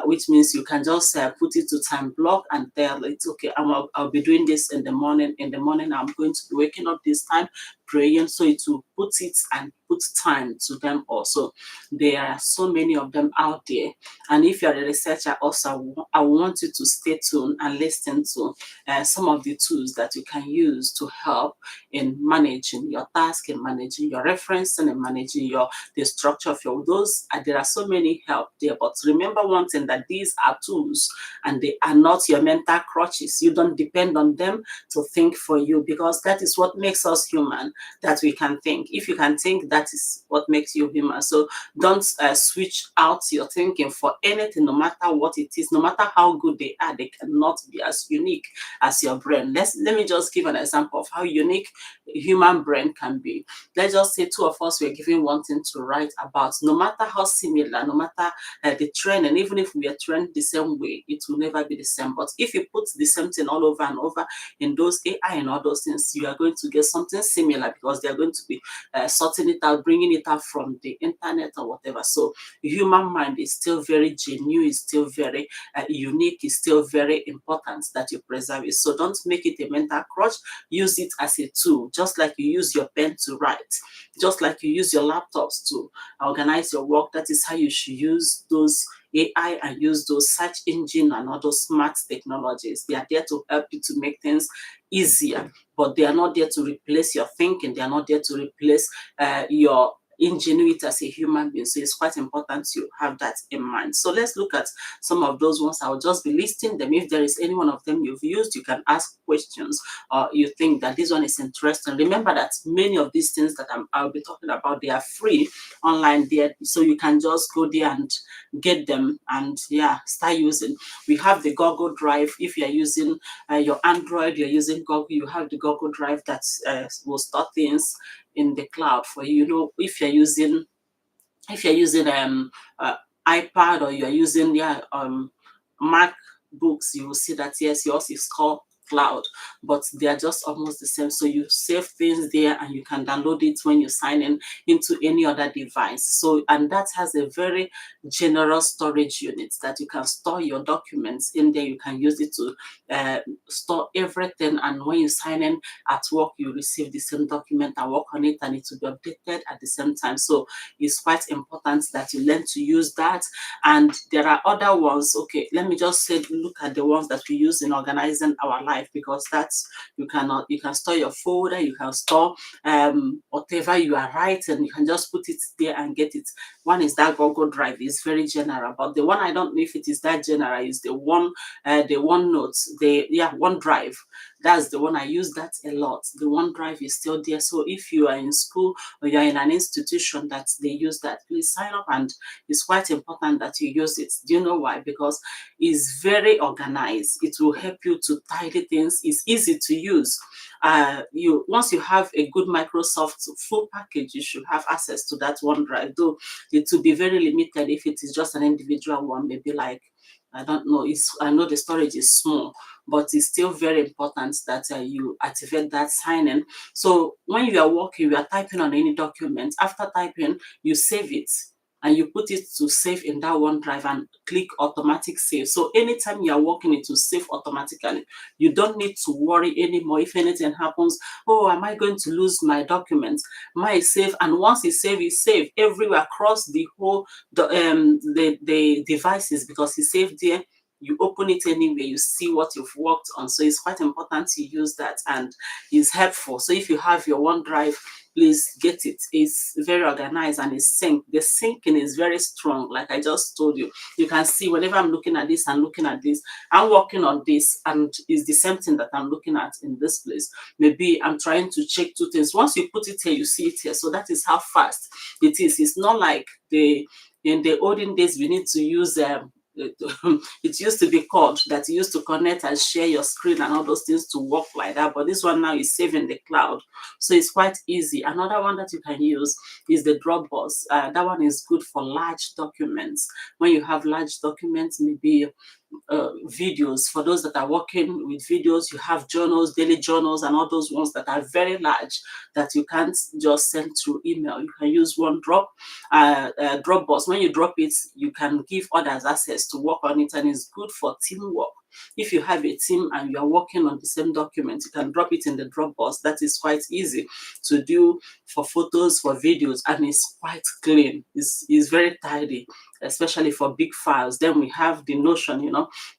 which means you can just put it to time block and tell it, okay, I'll be doing this in the morning. In the morning, I'm going to be waking up this time, praying. So it will put it and put time to them also. There are so many of them out there. And if you're a researcher also, I want you to stay tuned and listen to some of the tools that you can use to help in managing your task, in managing your referencing, and managing the structure of your those. There are so many help there. But remember one thing, that these are tools and they are not your mental crutches. You don't depend on them to think for you, because that is what makes us human, that we can think. If you can think, that is what makes you human. So don't switch out your thinking for anything, no matter what it is, no matter how good they are. They cannot be as unique as your brain. Let me just give an example of how unique human brain can be. Let's just say two of us were given one thing to write about. No matter how similar, no matter the training, even if we are trained the same way, it will never be the same. But if you put the same thing all over and over in those AI and all those things, you are going to get something similar, because they are going to be sorting it out, bringing it out from the internet or whatever. So human mind is still very genuine, is still very unique, is still very important that you preserve it. So don't make it a mental crutch. Use it as a tool, just like you use your pen to write, just like you use your laptops to organize your work. That is how you should use those AI and use those search engine and all those smart technologies. They are there to help you to make things easier, but they are not there to replace your thinking. They are not there to replace your ingenuity as a human being. So it's quite important to have that in mind. So let's look at some of those ones. I'll just be listing them. If there is any one of them you've used, you can ask questions, or you think that this one is interesting. Remember that many of these things that I'll be talking about, they are free online there, so you can just go there and get them and yeah, start using. We have the Google Drive. If you're using your Android, you're using Google, you have the Google Drive that will store things in the cloud for you. You know, if you're using uh, iPad, or you're using MacBooks, you will see that yes, yours is called cloud, but they are just almost the same. So you save things there and you can download it when you sign in into any other device. So, and that has a very generous storage unit that you can store your documents in there. You can use it to uh, store everything, and when you sign in at work, you receive the same document and work on it, and it will be updated at the same time. So it's quite important that you learn to use that. And there are other ones. Okay, let me just say, look at the ones that we use in organizing our life, because that's, you can store your folder, you can store whatever you are writing, you can just put it there and get it. One is that Google Drive. Is very general, but the one I don't know if it is that general is the one notes, the OneDrive. That's the one I use that a lot. The OneDrive is still there. So if you are in school or you're in an institution that they use that, please sign up, and it's quite important that you use it. Do you know why? Because it's very organized. It will help you to tidy things. It's easy to use. You once you have a good Microsoft full package, you should have access to that OneDrive. Though it will be very limited if it is just an individual one, maybe like, I don't know. I know the storage is small, but it's still very important that you activate that sign in. So when you are working, you are typing on any document. After typing, you save it and you put it to save in that OneDrive and click automatic save. So anytime you are working, it will save automatically. You don't need to worry anymore if anything happens. Oh, am I going to lose my documents? My save, and once it's saved everywhere across the whole the devices, because it's saved there. You open it anyway, you see what you've worked on. So it's quite important to use that, and it's helpful. So if you have your OneDrive, please get it. It's very organized and it's synced. The syncing is very strong, like I just told you. You can see whenever I'm looking at this and looking at this, I'm working on this, and it's the same thing that I'm looking at in this place. Maybe I'm trying to check two things. Once you put it here, you see it here. So that is how fast it is. It's not like in the olden days we need to use it used to be called that you used to connect and share your screen and all those things to work like that, but this one now is saved in the cloud, so it's quite easy. Another one that you can use is the Dropbox. That one is good for large documents. When you have large documents, maybe videos, for those that are working with videos, you have journals, daily journals, and all those ones that are very large that you can't just send through email. You can use Dropbox. When you drop it, you can give others access to work on it, and it's good for teamwork. If you have a team and you are working on the same document, you can drop it in the Dropbox. That is quite easy to do for photos, for videos, and it's quite clean. It's very tidy, especially for big files. Then we have the Notion,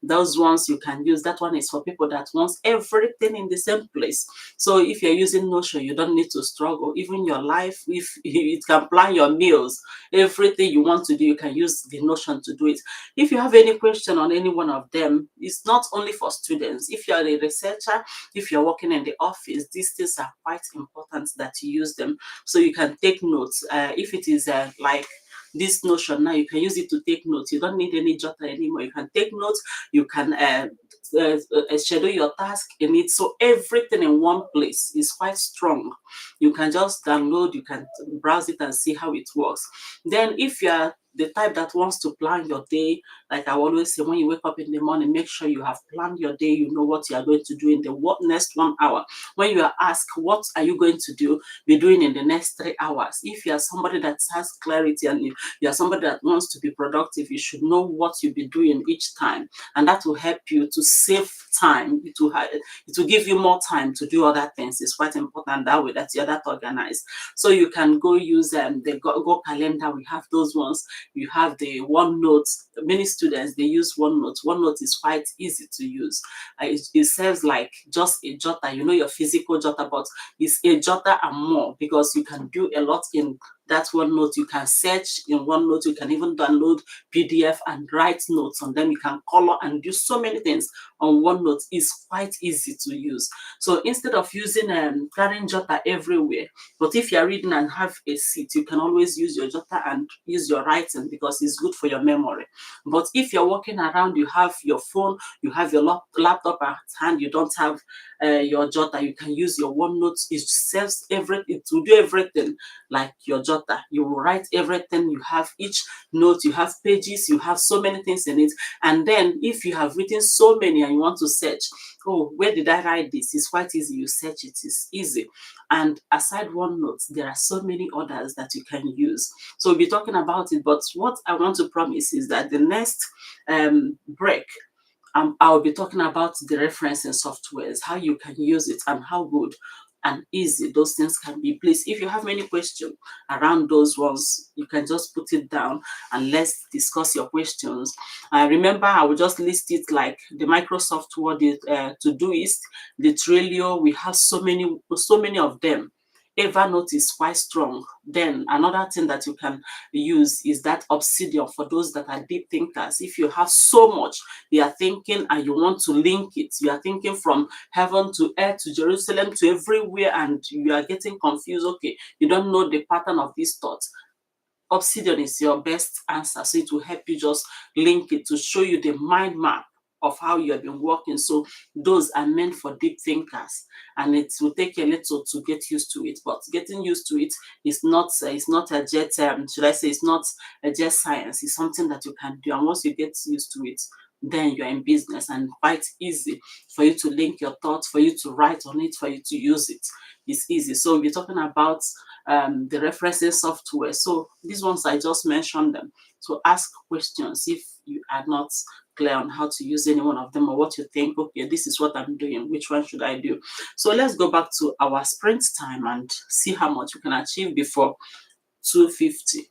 those ones you can use. That one is for people that wants everything in the same place. So if you're using Notion, you don't need to struggle. Even your life, if it can plan your meals, everything you want to do, you can use the Notion to do it. If you have any question on any one of them, it's not only for students. If you're a researcher, if you're working in the office, these things are quite important that you use them, so you can take notes. If it is like this Notion now, you can use it to take notes. You don't need any jotter anymore. You can take notes. You can schedule your task in it. So everything in one place is quite strong. You can just download, you can browse it and see how it works. Then if you are the type that wants to plan your day, like I always say, when you wake up in the morning, make sure you have planned your day. You know what you are going to do in the next 1 hour. When you are asked, what are you going to be doing in the next 3 hours? If you are somebody that has clarity and you are somebody that wants to be productive, you should know what you'll be doing each time. And that will help you to save time. It will give you more time to do other things. It's quite important that way, that you're that organized. So you can go use the Go calendar. We have those ones. You have the OneNote. Many students, they use OneNote. OneNote is quite easy to use. It serves like just a jotter, your physical jotter, but it's a jotter and more, because you can do a lot in that OneNote. You can search in OneNote. You can even download PDF and write notes on them. You can color and do so many things on OneNote. It's quite easy to use. So instead of using carrying jotter everywhere, but if you're reading and have a seat, you can always use your jotter and use your writing because it's good for your memory. But if you're walking around, you have your phone, you have your laptop at hand, you don't have your jotter, you can use your OneNote. It serves everything, it will do everything like your jotter. You will write everything. You have each note, you have pages, you have so many things in it. And then if you have written so many and you want to search, oh, where did I write this? It's quite easy. You search it, it's easy. And aside OneNote, there are so many others that you can use. So we'll be talking about it. But what I want to promise is that the next break, I'll be talking about the referencing softwares, how you can use it, and how good and easy those things can be. Please, if you have any question around those ones, you can just put it down and let's discuss your questions. Remember, I will just list it like the Microsoft Word, Todoist, the Trello. We have so many of them. Evernote is quite strong. Then another thing that you can use is that Obsidian for those that are deep thinkers. If you have so much you are thinking and you want to link it, you are thinking from heaven to earth to Jerusalem to everywhere, and you are getting confused, okay, you don't know the pattern of these thoughts, Obsidian is your best answer. So it will help you just link it to show you the mind map of how you have been working. So those are meant for deep thinkers, and it will take a little to get used to it. But getting used to it is not a jet. Should I say it's not a jet science? It's something that you can do, and once you get used to it, then you're in business, and quite easy for you to link your thoughts, for you to write on it, for you to use it. It's easy. So we're talking about the referencing software. So these ones I just mentioned them. So ask questions if you are not clear on how to use any one of them, or what you think, okay, this is what I'm doing, which one should I do? So let's go back to our sprint time and see how much we can achieve before 250.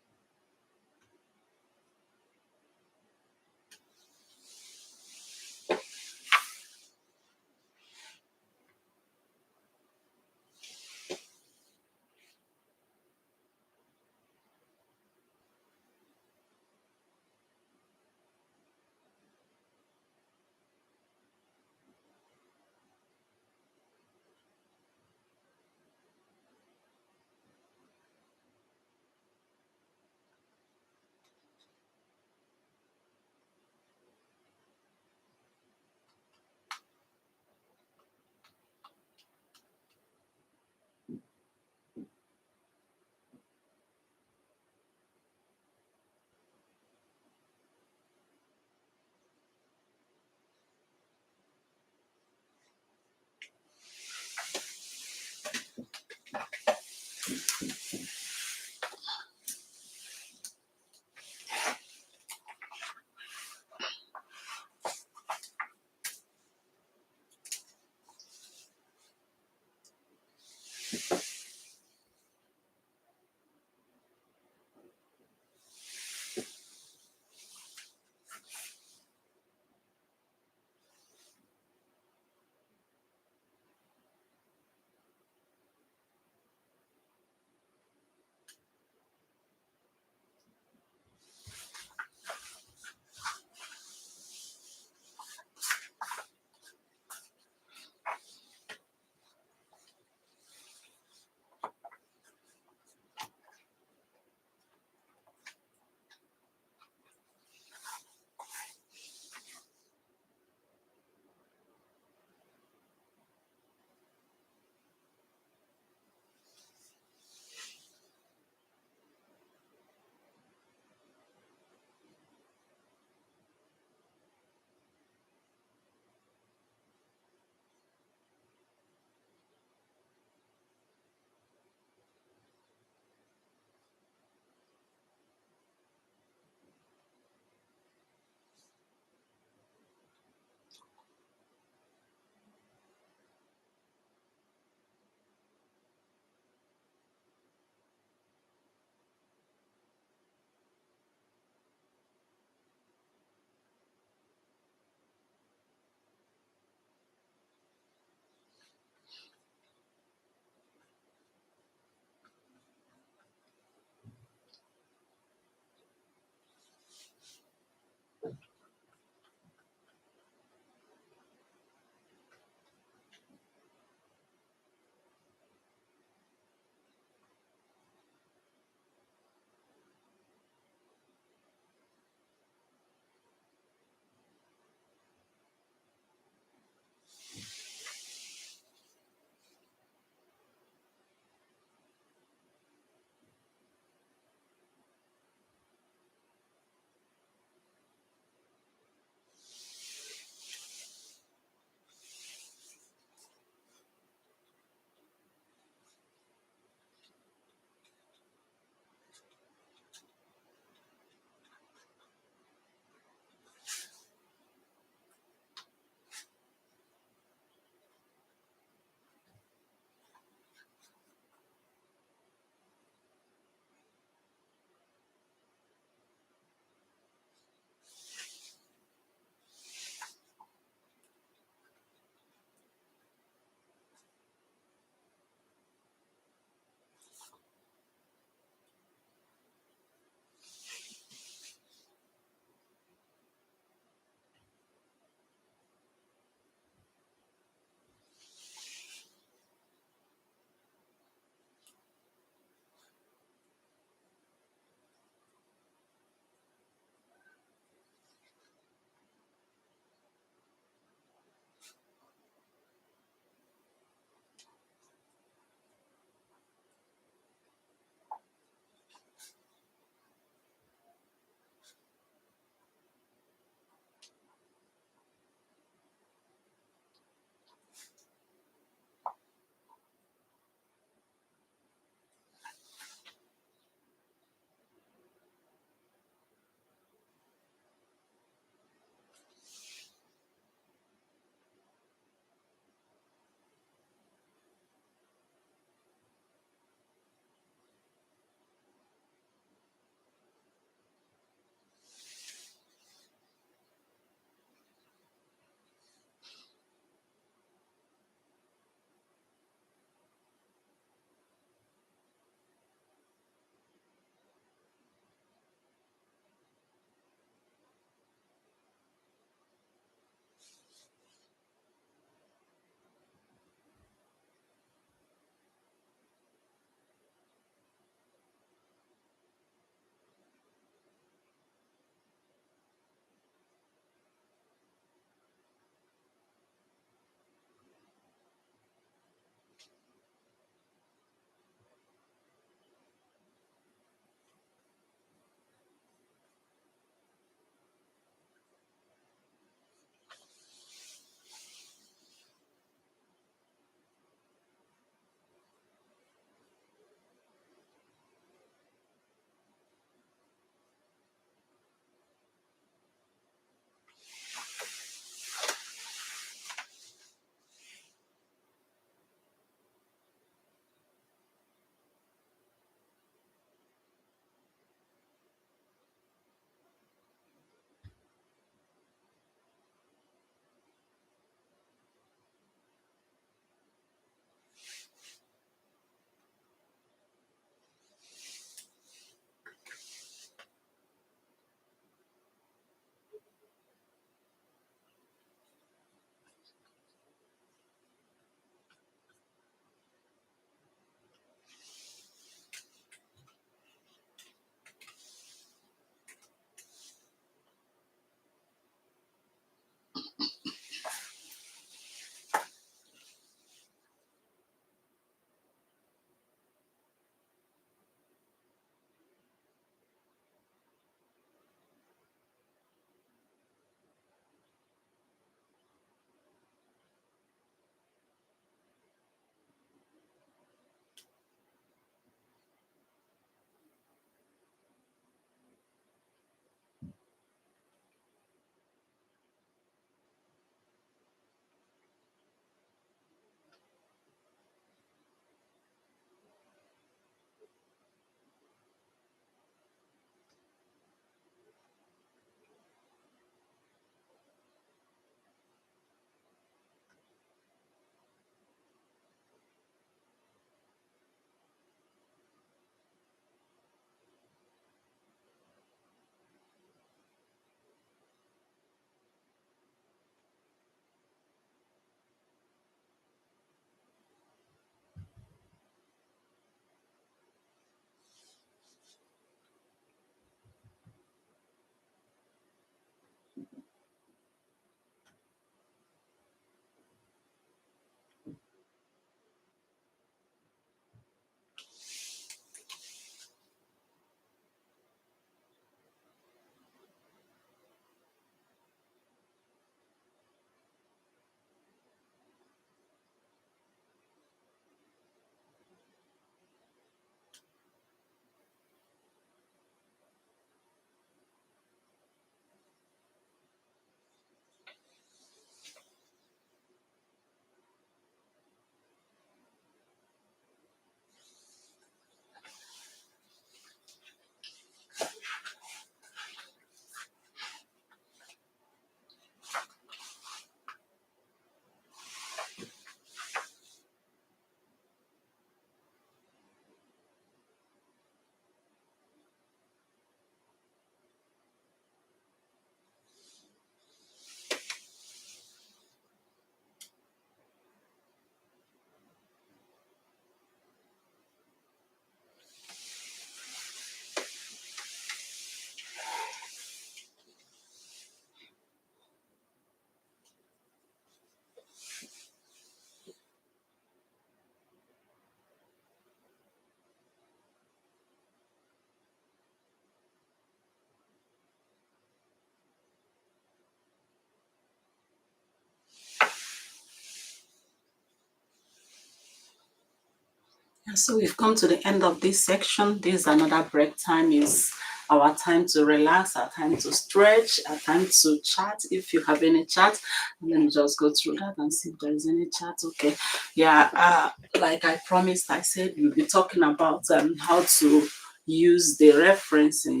So we've come to the end of this section. This is another break time, is our time to relax, our time to stretch, our time to chat. If you have any chat, let me just go through that and see if there is any chat. Okay. Yeah, like I promised, I said we'll be talking about how to use the referencing,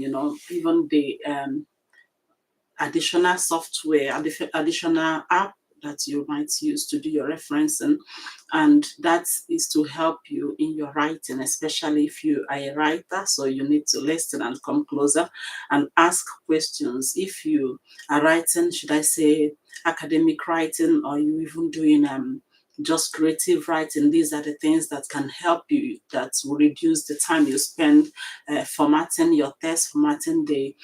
even the additional software, additional app that you might use to do your referencing, and that is to help you in your writing, especially if you are a writer. So you need to listen and come closer and ask questions. If you are writing, should I say academic writing, or you even doing just creative writing, these are the things that can help you, that will reduce the time you spend formatting your text, formatting the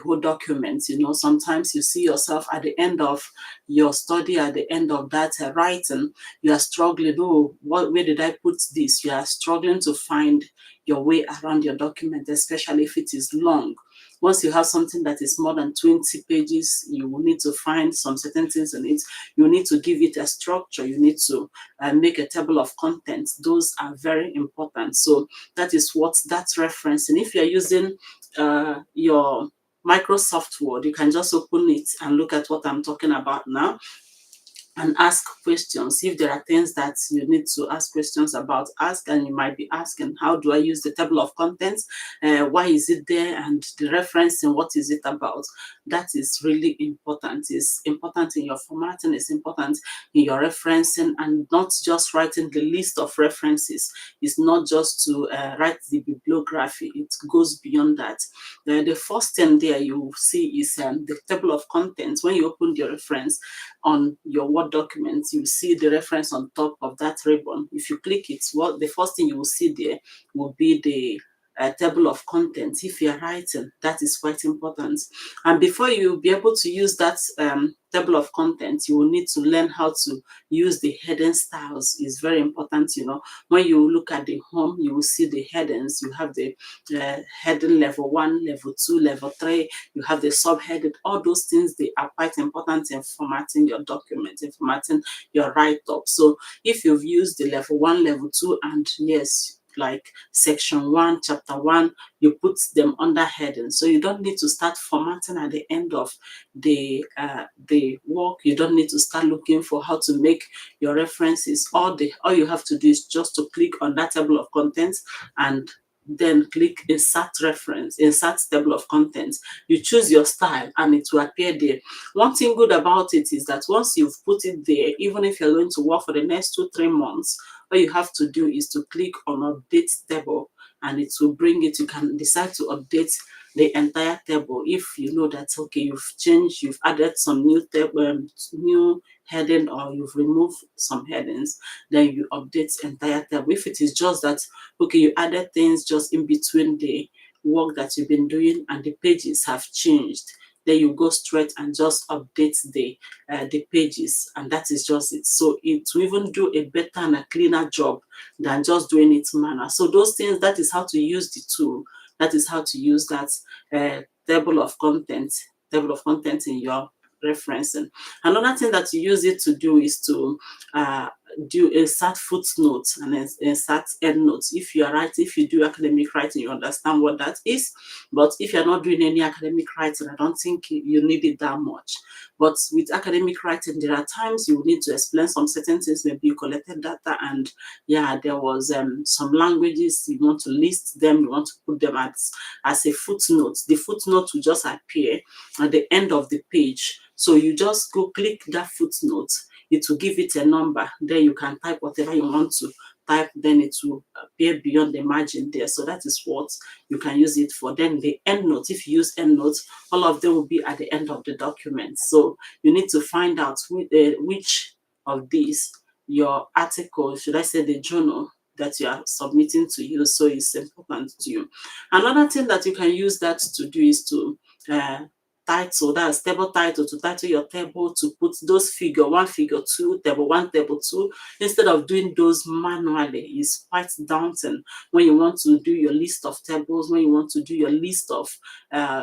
whole document. Sometimes you see yourself at the end of your study, at the end of that writing, you are struggling. Oh, where did I put this? You are struggling to find your way around your document, especially if it is long. Once you have something that is more than 20 pages, you will need to find some certain things in it. You need to give it a structure. You need to make a table of contents. Those are very important. So that is what that's referencing. If you're using your Microsoft Word, you can just open it and look at what I'm talking about now and ask questions. If there are things that you need to ask questions about, ask. And you might be asking, how do I use the table of contents? Why is it there? And the reference and what is it about? That is really important. It's important in your formatting, it's important in your referencing, and not just writing the list of references. It's not just to write the bibliography, it goes beyond that. The first thing there you see is the table of contents. When you open the reference on your Word document, you see the reference on top of that ribbon. If you click it, what the first thing you will see there will be the table of contents. If you're writing, that is quite important. And before you be able to use that table of contents, you will need to learn how to use the heading styles. It's very important. When you look at the home, you will see the headings. You have the heading level 1, level 2, level 3. You have the subheading. All those things, they are quite important in formatting your document, in formatting your write-up. So if you've used the level 1, level 2, and yes, like section 1, chapter 1, you put them under heading. So you don't need to start formatting at the end of the work. You don't need to start looking for how to make your references. All you have to do is just to click on that table of contents and then click insert reference, insert table of contents. You choose your style and it will appear there. One thing good about it is that once you've put it there, even if you're going to work for the next 2-3 months, all you have to do is to click on update table and it will bring it. You can decide to update the entire table if you know that, okay, you've added some new table, new heading, or you've removed some headings. Then you update entire table. If it is just that, okay, you added things just in between the work that you've been doing and the pages have changed, then you go straight and just update the pages, and that is just it. So it will even do a better and a cleaner job than just doing it manual. So those things, that is how to use the tool. That is how to use that table of contents in your referencing. Another thing that you use it to do is to do insert footnotes and insert endnotes. If you do academic writing, you understand what that is. But if you're not doing any academic writing, I don't think you need it that much. But with academic writing, there are times you need to explain some certain things. Maybe you collected data and yeah, there was some languages, you want to list them, you want to put them as a footnote. The footnote will just appear at the end of the page. So you just go click that footnote, it will give it a number. Then you can type whatever you want to type, then it will appear beyond the margin there. So that is what you can use it for. Then the endnote, if you use endnotes, all of them will be at the end of the document. So you need to find out which of these your article, should I say the journal that you are submitting to use. So it's important to you. Another thing that you can use that to do is to title, that's table title, to title your table, to put those figure 1, figure 2, table 1, table 2, instead of doing those manually. It's quite daunting when you want to do your list of tables, when you want to do your list of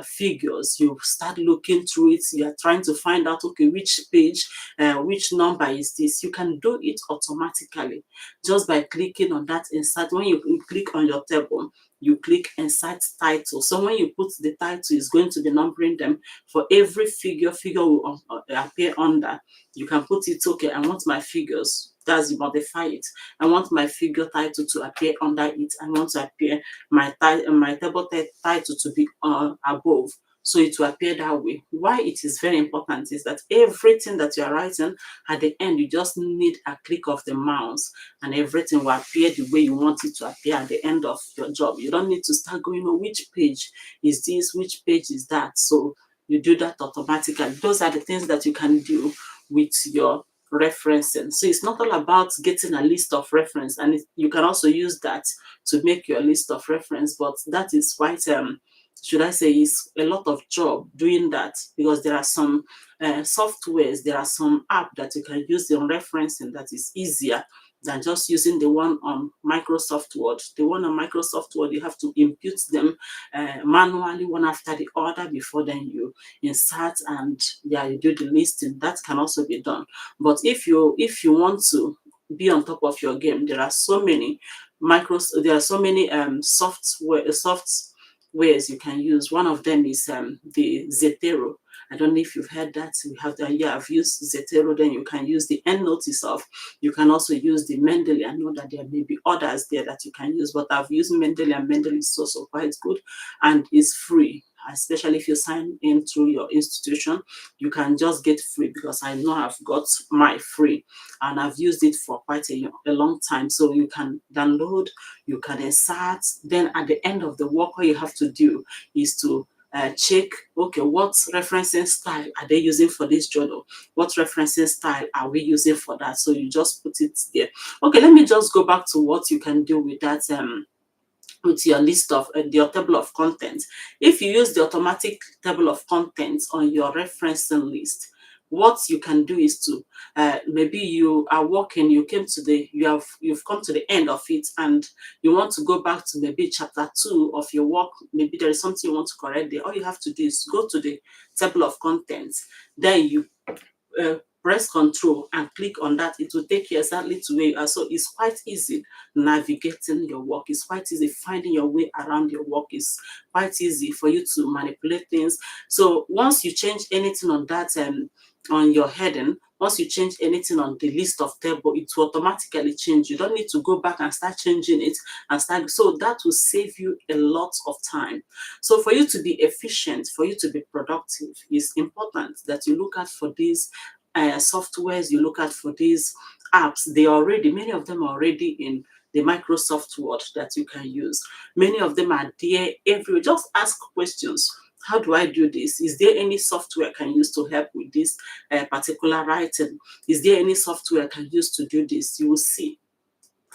figures. You start looking through it, you are trying to find out, okay, which page, which number is this. You can do it automatically just by clicking on that insert. When you click on your table, you click insert title. So when you put the title, it's going to be numbering them for every figure. Figure will appear under. You can put it, okay, I want my figures. That's, you modify it. I want my figure title to appear under it. I want to appear my table title to be above. So it will appear that way. Why it is very important is that everything that you are writing, at the end, you just need a click of the mouse and everything will appear the way you want it to appear at the end of your job. You don't need to start going, oh, which page is this, which page is that. So you do that automatically. Those are the things that you can do with your referencing. So it's not all about getting a list of reference, and you can also use that to make your list of reference, but that is quite should I say, is a lot of job doing that, because there are some softwares, there are some app that you can use in referencing that is easier than just using the one on Microsoft Word. The one on Microsoft Word, you have to input them manually, one after the other, before then you insert and yeah, you do the listing. That can also be done. But if you want to be on top of your game, there are so many softwares you can use. One of them is the Zetero. I don't know if you've heard that. You have the, yeah, I've used Zetero. Then you can use the end notice of. You can also use the Mendeley. I know that there may be others there that you can use, but I've used Mendeley, and Mendeley is also quite good and is free. Especially if you sign in through your institution, you can just get free, because I know I've got my free and I've used it for quite a long time. So you can download, you can insert. Then at the end of the work, all you have to do is to check, okay, what referencing style are they using for this journal? What referencing style are we using for that? So you just put it there. Okay, let me just go back to what you can do with that with your list of your table of contents. If you use the automatic table of contents on your referencing list, what you can do is to maybe you are working, you've come to the end of it, and you want to go back to maybe chapter 2 of your work. Maybe there is something you want to correct there. All you have to do is go to the table of contents, then you press control and click on that. It will take you exactly to where you are. So it's quite easy navigating your work. It's quite easy finding your way around your work. It's quite easy for you to manipulate things. So once you change anything on that on your heading, once you change anything on the list of table, it will automatically change. You don't need to go back and start changing it and start. So that will save you a lot of time. So for you to be efficient, for you to be productive, it's important that you look out for these softwares, you look at for these apps. Many of them are already in the Microsoft Word that you can use. Many of them are there everywhere. Just ask questions. How do I do this? Is there any software I can use to help with this particular writing? Is there any software I can use to do this? You will see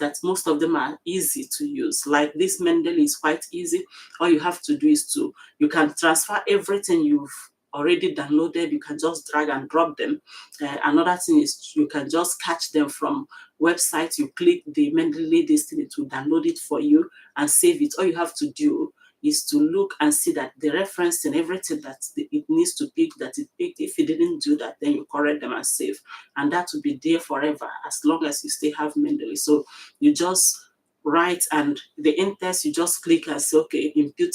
that most of them are easy to use. Like this Mendeley is quite easy. All you have to do is you can transfer everything you've already downloaded. You can just drag and drop them. Another thing is you can just catch them from websites. You click the Mendeley this thing, it will download it for you and save it. All you have to do is to look and see that the reference and everything that it needs to pick, that it picked. If it didn't do that, then you correct them and save. And that will be there forever as long as you still have Mendeley. So you just write, and the in-text, you just click and say, okay, input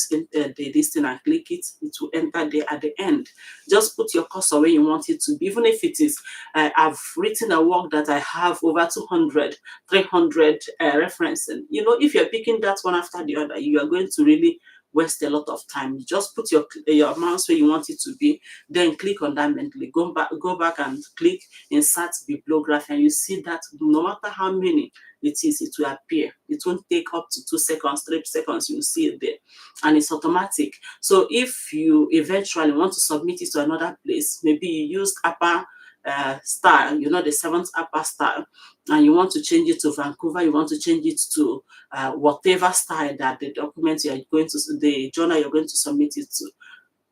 this thing and click it. It will enter there at the end. Just put your cursor where you want it to be. Even if it is, I've written a work that I have over 200, 300 referencing. You know, if you're picking that one after the other, you are going to really waste a lot of time. You just put your mouse where you want it to be, then click on that mentally. Go back and click insert bibliography, and you see that no matter how many it is, it will appear. It won't take up to 2 seconds, 3 seconds. You will see it there, and it's automatic. So if you eventually want to submit it to another place, maybe you used upper style, you know, the 7th upper style, and you want to change it to Vancouver, you want to change it to whatever style that the document you are going to, the journal you're going to submit it to,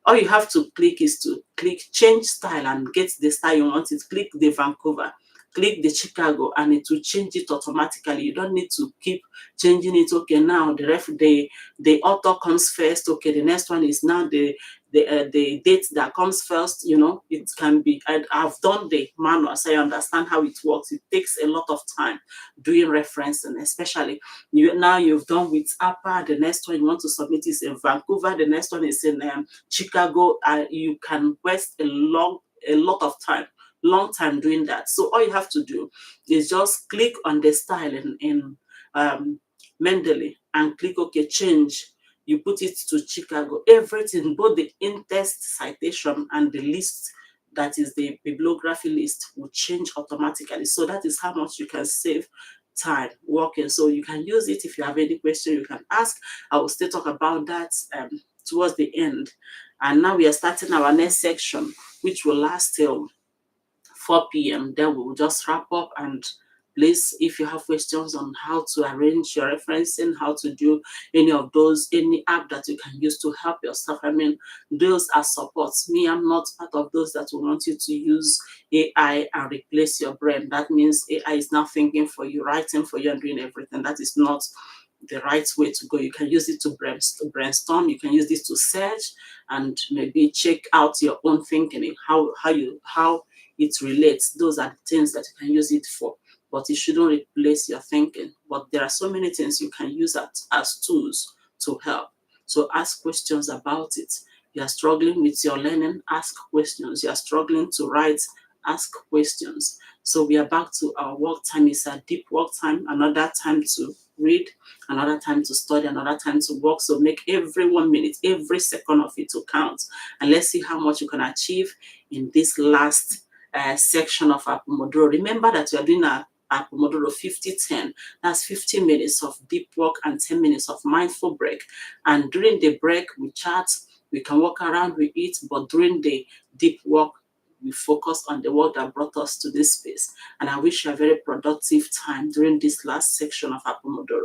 All you have to click is to click change style and get the style you want it. Click the Vancouver, click the Chicago, and it will change it automatically. You don't need to keep changing it. Okay, now the author comes first. Okay, the next one is now the date that comes first. It can be. I've done the manual, so I understand how it works. It takes a lot of time doing referencing, especially you've done with APA. The next one you want to submit is in Vancouver. The next one is in Chicago. You can waste a lot of time, long time doing that. So all you have to do is just click on the style in um, Mendeley and click OK, change. You put it to Chicago. Everything, both the in-text citation and the list, that is the bibliography list, will change automatically. So that is how much you can save time working. So you can use it. If you have any question, you can ask. I will still talk about that towards the end. And now we are starting our next section, which will last till 4 p.m. Then we will just wrap up. And please, if you have questions on how to arrange your referencing, how to do any app that you can use to help yourself, I mean, those are supports. Me, I'm not part of those that will want you to use AI and replace your brain. That means AI is now thinking for you, writing for you, and doing everything. That is not the right way to go. You can use it to brainstorm. You can use this to search and maybe check out your own thinking, how it relates. Those are the things that you can use it for, but it shouldn't replace your thinking. But there are so many things you can use as tools to help. So ask questions about it. You are struggling with your learning, ask questions. You are struggling to write, ask questions. So we are back to our work time. It's a deep work time, another time to read, another time to study, another time to work. So make every 1 minute, every second of it to count. And let's see how much you can achieve in this last section of our Pomodoro. Remember that you are doing a Pomodoro 50-10. That's 15 minutes of deep work and 10 minutes of mindful break. And during the break, we chat, we can walk around, we eat, but during the deep work, we focus on the work that brought us to this space. And I wish you a very productive time during this last section of our Pomodoro.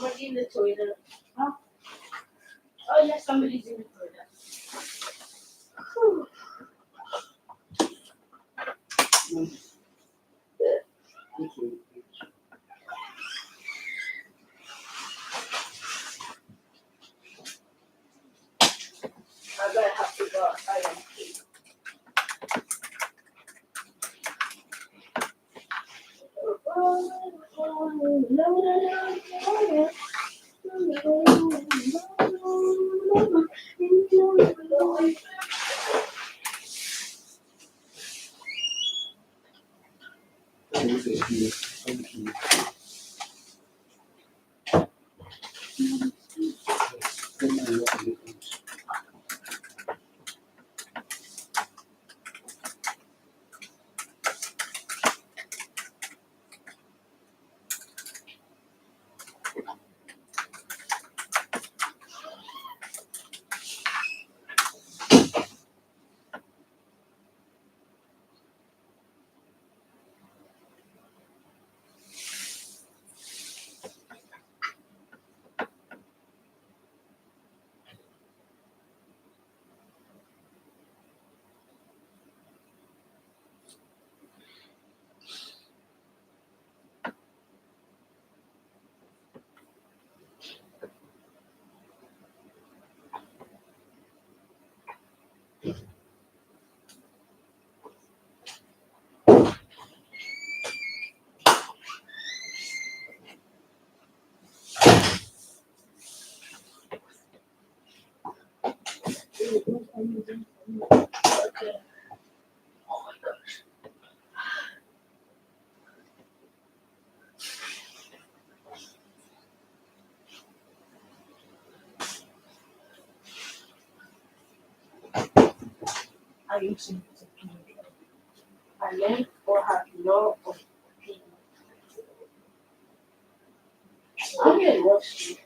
Somebody in the toilet. Huh? Oh, yes, somebody's in the toilet. Whew. I better have to go outside and pee. I used to pee. I learned or have law of peeing. I'm going to watch you.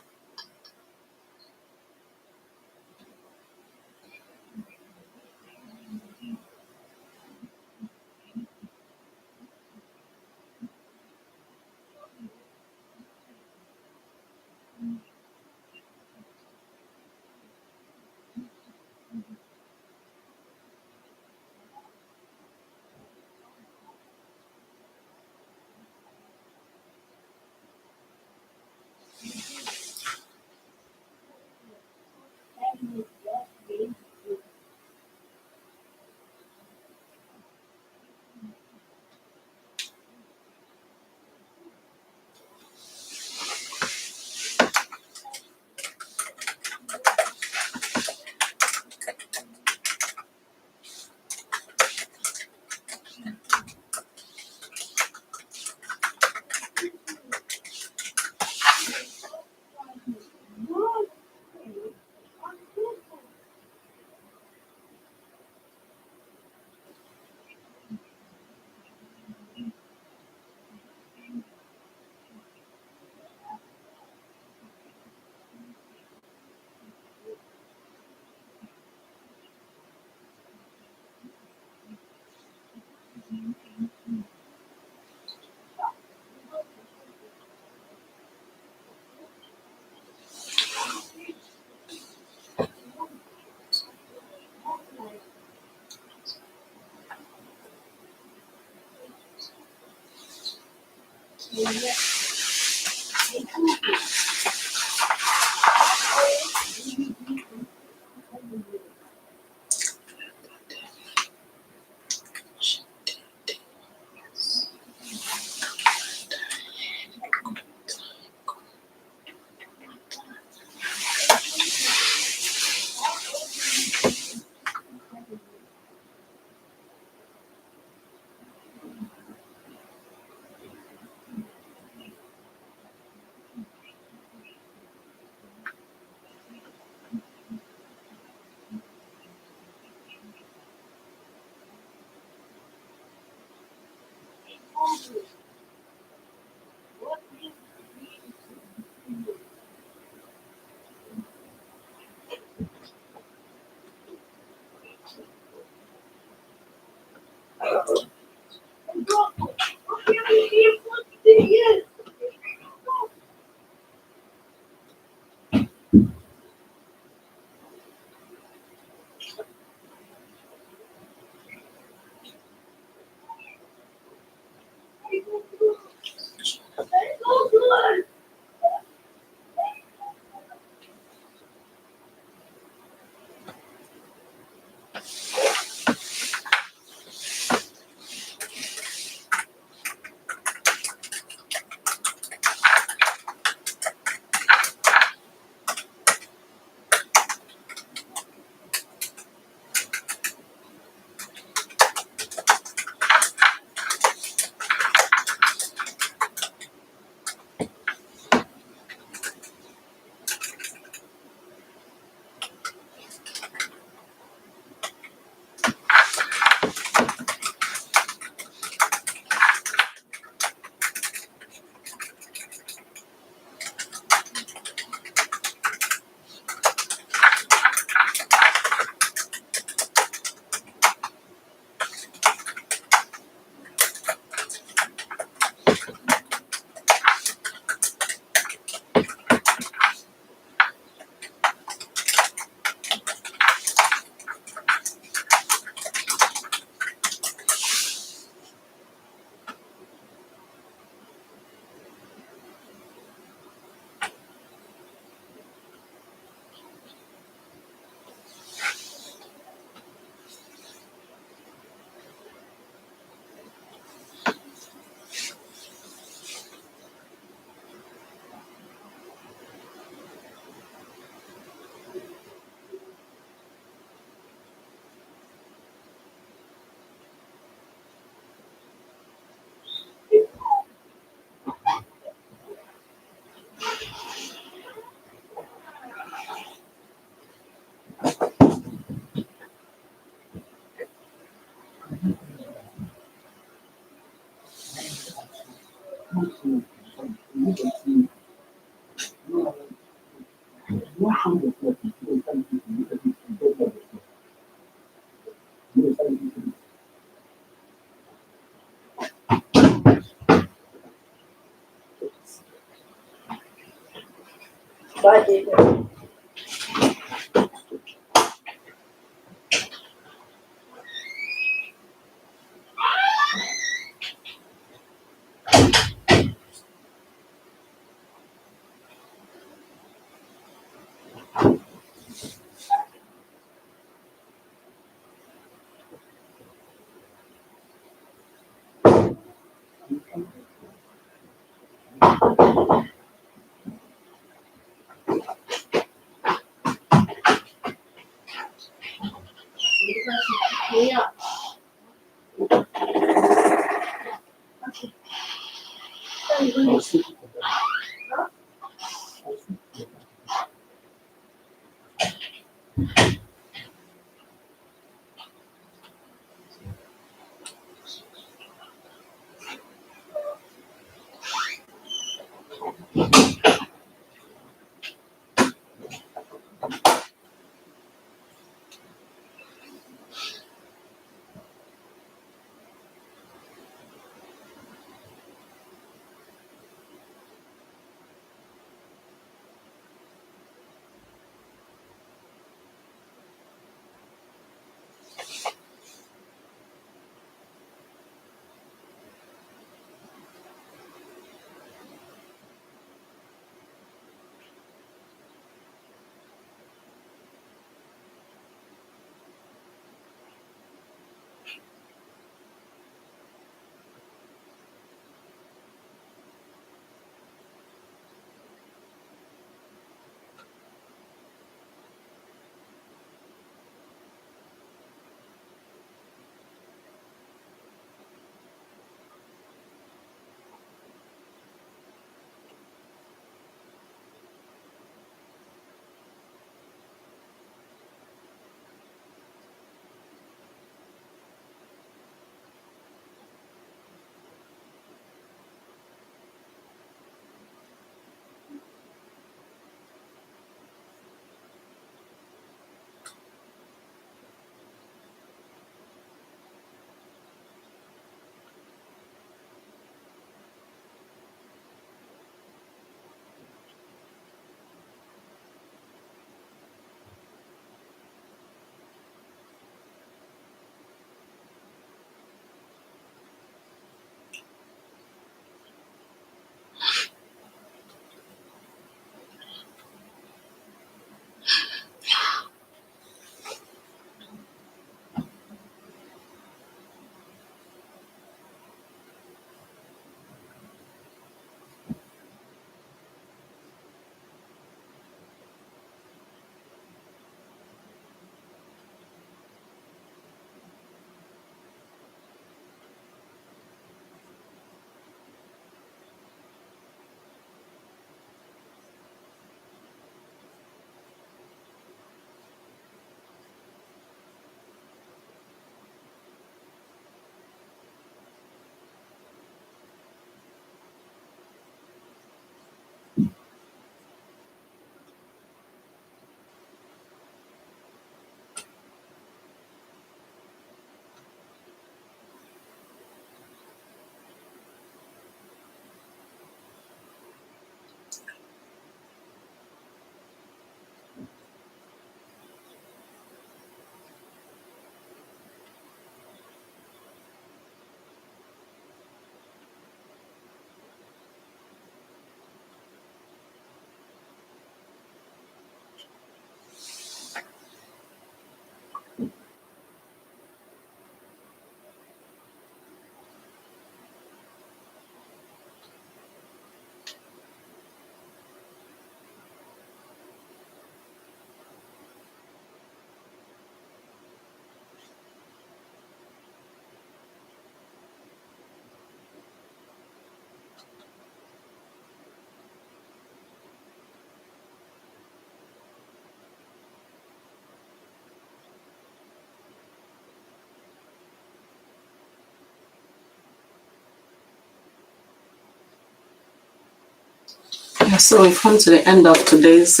So we've come to the end of today's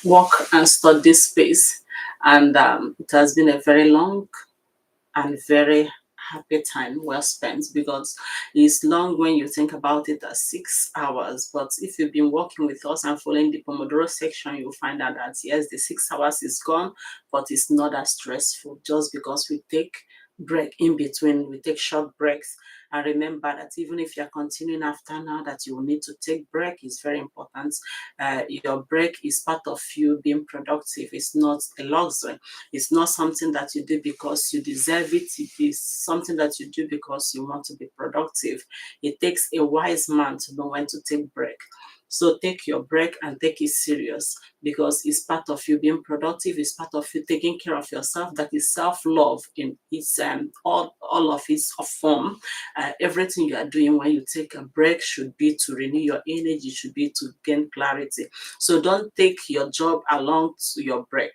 work and study space. And it has been a very long and very happy time well spent, because it's long when you think about it as 6 hours. But if you've been working with us and following the Pomodoro section, you'll find out that yes, the 6 hours is gone, but it's not as stressful, just because we take break in between, we take short breaks. And remember that even if you're continuing after now, that you will need to take break is very important. Your break is part of you being productive. It's not a luxury. It's not something that you do because you deserve it. It is something that you do because you want to be productive. It takes a wise man to know when to take break. So take your break and take it serious, because it's part of you being productive. It's part of you taking care of yourself. That is self-love in its all of its form. Everything you are doing when you take a break should be to renew your energy, should be to gain clarity. So don't take your job along to your break.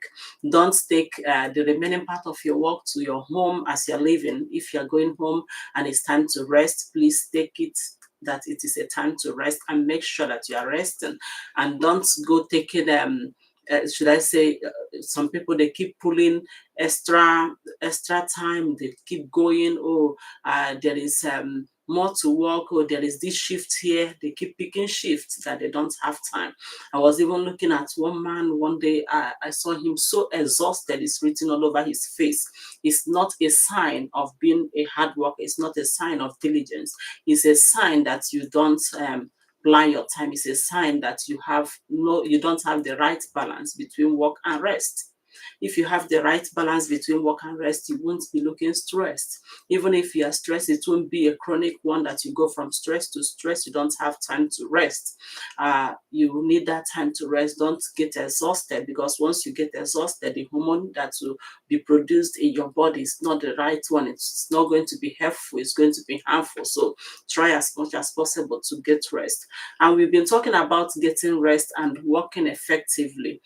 Don't take the remaining part of your work to your home as you're leaving. If you're going home and it's time to rest, please take it that it is a time to rest, and make sure that you are resting. And don't go taking should I say, some people, they keep pulling extra time. They keep going. Oh, there is more to work, or there is this shift here. They keep picking shifts that they don't have time. I was even looking at one man one day. I saw him so exhausted. It's written all over his face. It's not a sign of being a hard worker. It's not a sign of diligence. It's a sign that you don't plan your time. Is a sign that you don't have the right balance between work and rest. If you have the right balance between work and rest, you won't be looking stressed. Even if you are stressed, it won't be a chronic one that you go from stress to stress. You don't have time to rest. You need that time to rest. Don't get exhausted, because once you get exhausted, the hormone that will be produced in your body is not the right one. It's not going to be helpful. It's going to be harmful. So try as much as possible to get rest. And we've been talking about getting rest and working effectively.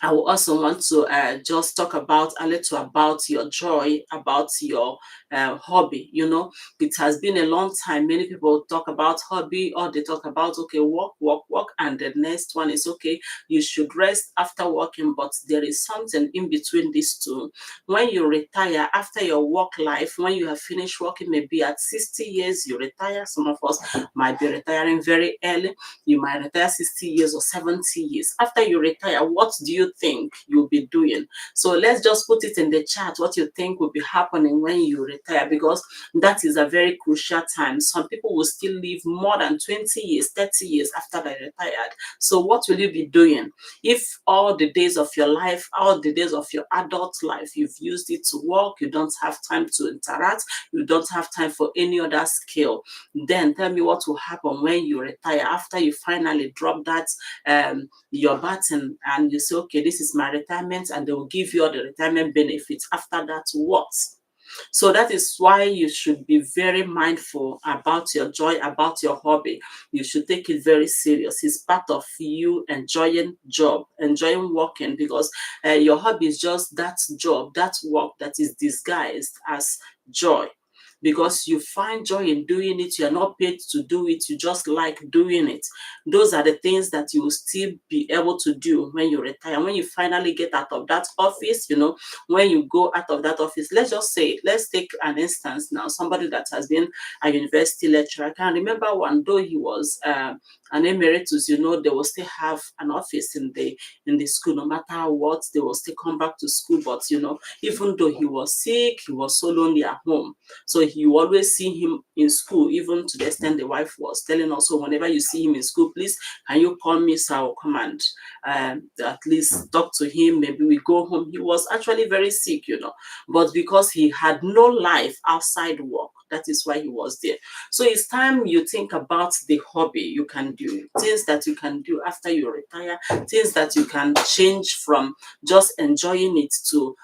I will also want to just talk about a little about your joy, about your hobby. It has been a long time. Many people talk about hobby, or they talk about, okay, work, work, work, and the next one is, okay, you should rest after working. But there is something in between these two. When you retire after your work life, when you have finished working, maybe at 60 years, you retire. Some of us might be retiring very early. You might retire 60 years or 70 years. After you retire, what do you think you'll be doing? So let's just put it in the chat what you think will be happening when you retire, because that is a very crucial time. Some people will still live more than 20 years, 30 years after they retired. So what will you be doing? If all the days of your life, all the days of your adult life, you've used it to work, you don't have time to interact, you don't have time for any other skill, then tell me what will happen when you retire, after you finally drop that your button and you say, okay, this is my retirement, and they will give you all the retirement benefits. After that, what? So that is why you should be very mindful about your joy, about your hobby. You should take it very serious. It's part of you enjoying working, because your hobby is just that job, that work that is disguised as joy, because you find joy in doing it. You're not paid to do it, you just like doing it. Those are the things that you will still be able to do when you retire. When you finally get out of that office, when you go out of that office, let's take an instance now. Somebody that has been a university lecturer, I can remember one, though he was an emeritus, they will still have an office in the school. No matter what, they will still come back to school. But even though he was sick, he was so lonely at home. So you always see him in school, even to the extent the wife was telling us, so whenever you see him in school, please, can you call me, so I will come and at least talk to him. Maybe we go home. He was actually very sick, but because he had no life outside work, that is why he was there. So it's time you think about the hobby you can do, things that you can do after you retire, things that you can change from just enjoying it to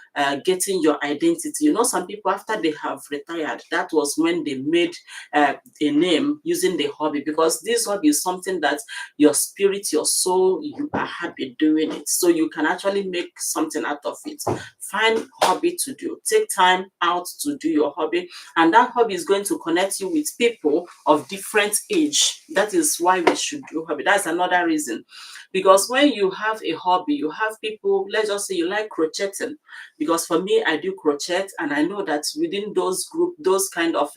getting your identity. Some people, after they have retired, that was when they made a name using the hobby, because this hobby is something that your spirit, your soul, you are happy doing it. So you can actually make something out of it. Find hobby to do. Take time out to do your hobby, and that hobby hobby is going to connect you with people of different age. That is why we should do hobby. That's another reason. Because when you have a hobby, you have people, let's just say you like crocheting. Because for me, I do crochet, and I know that within those group, those kind of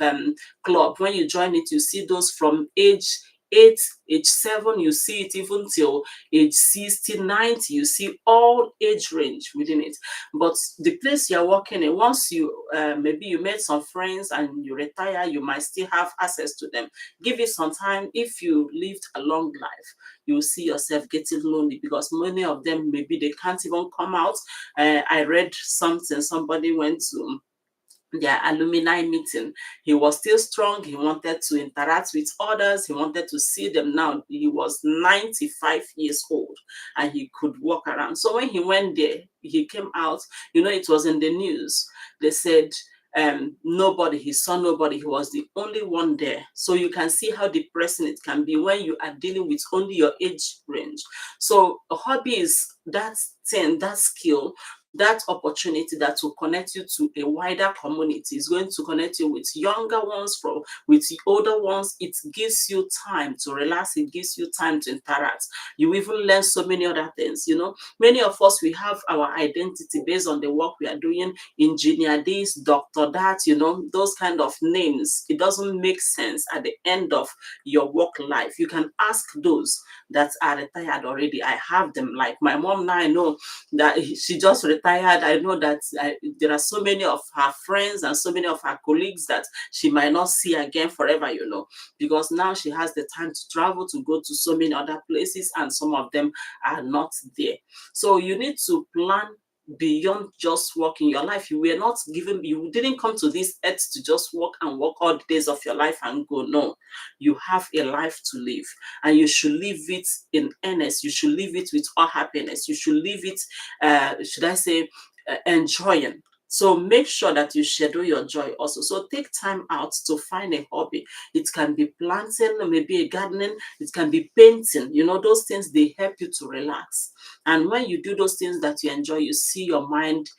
club, when you join it, you see those from age 8, age 7, you see it even till age 60, 90, you see all age range within it. But the place you're working in, once you maybe you made some friends and you retire, you might still have access to them. Give it some time. If you lived a long life, you will see yourself getting lonely, because many of them, maybe they can't even come out. I read something, somebody went to their alumni meeting. He was still strong. He wanted to interact with others. He wanted to see them. Now he was 95 years old and he could walk around. So when he went there, he came out, it was in the news. They said nobody, he saw nobody. He was the only one there. So you can see how depressing it can be when you are dealing with only your age range. So a hobby is that thing, that skill, that opportunity that will connect you to a wider community. Is going to connect you with younger ones, with the older ones. It gives you time to relax. It gives you time to interact. You even learn so many other things. Many of us, we have our identity based on the work we are doing. Engineer this, doctor that, those kind of names. It doesn't make sense at the end of your work life. You can ask those that are retired already. I have them. Like my mom now, I know that she just retired. I know that there are so many of her friends and so many of her colleagues that she might not see again forever, because now she has the time to travel, to go to so many other places, and some of them are not there. So you need to plan beyond just work in your life. You didn't come to this earth to just work and work all the days of your life and go. No, you have a life to live, and you should live it in earnest. You should live it with all happiness. You should live it, should I say, enjoying. So make sure that you schedule your joy also. So take time out to find a hobby. It can be planting, maybe a gardening, it can be painting. Those things, they help you to relax. And when you do those things that you enjoy, you see your mind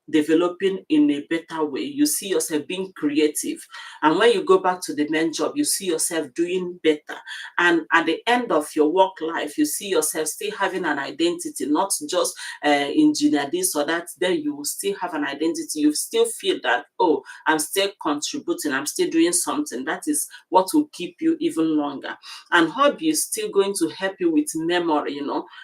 developing in a better way. You see yourself being creative. And when you go back to the main job, you see yourself doing better. And at the end of your work life, you see yourself still having an identity, not just engineer this or that. Then you will still have an identity. You still feel that, oh, I'm still contributing, I'm still doing something. That is what will keep you even longer. And hobby is still going to help you with memory.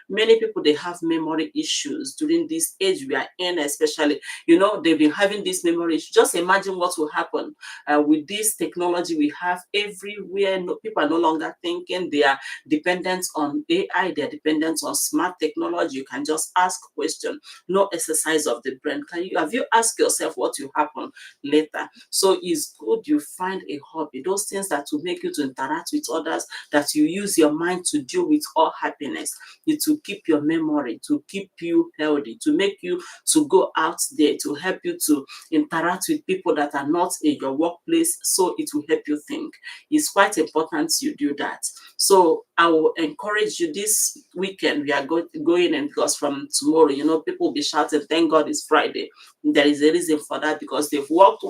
Many people, they have memory issues during this age we are in, especially. They've been having this memory. Just imagine what will happen with this technology we have everywhere. No, people are no longer thinking. They are dependent on AI. They are dependent on smart technology. You can just ask questions. No exercise of the brain. Have you asked yourself what will happen later? So it's good you find a hobby. Those things that will make you to interact with others, that you use your mind to deal with all happiness. It will keep your memory, to keep you healthy, to make you to go out there, to help you to interact with people that are not in your workplace. So it will help you think. It's quite important you do that. So I will encourage you this weekend. We are going in, because from tomorrow, people will be shouting, thank God it's Friday. There is a reason for that, because they've worked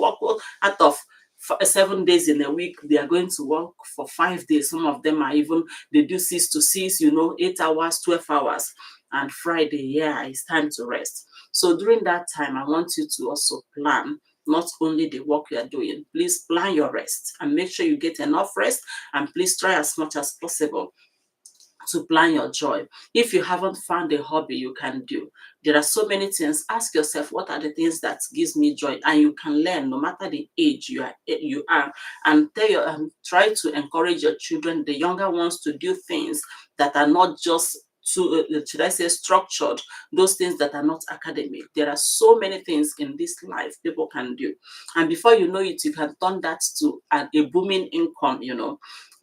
out of 7 days in a week. They are going to work for 5 days. Some of them are even, they do 6 to 6, 8 hours, 12 hours. And Friday, yeah, it's time to rest. So during that time, I want you to also plan not only the work you are doing. Please plan your rest and make sure you get enough rest, and please try as much as possible to plan your joy. If you haven't found a hobby you can do, there are so many things. Ask yourself, what are the things that gives me joy? And you can learn no matter the age you are, and try to encourage your children, the younger ones, to do things that are not just should I say, structured, those things that are not academic. There are so many things in this life people can do, and before you know it, you can turn that to a booming income.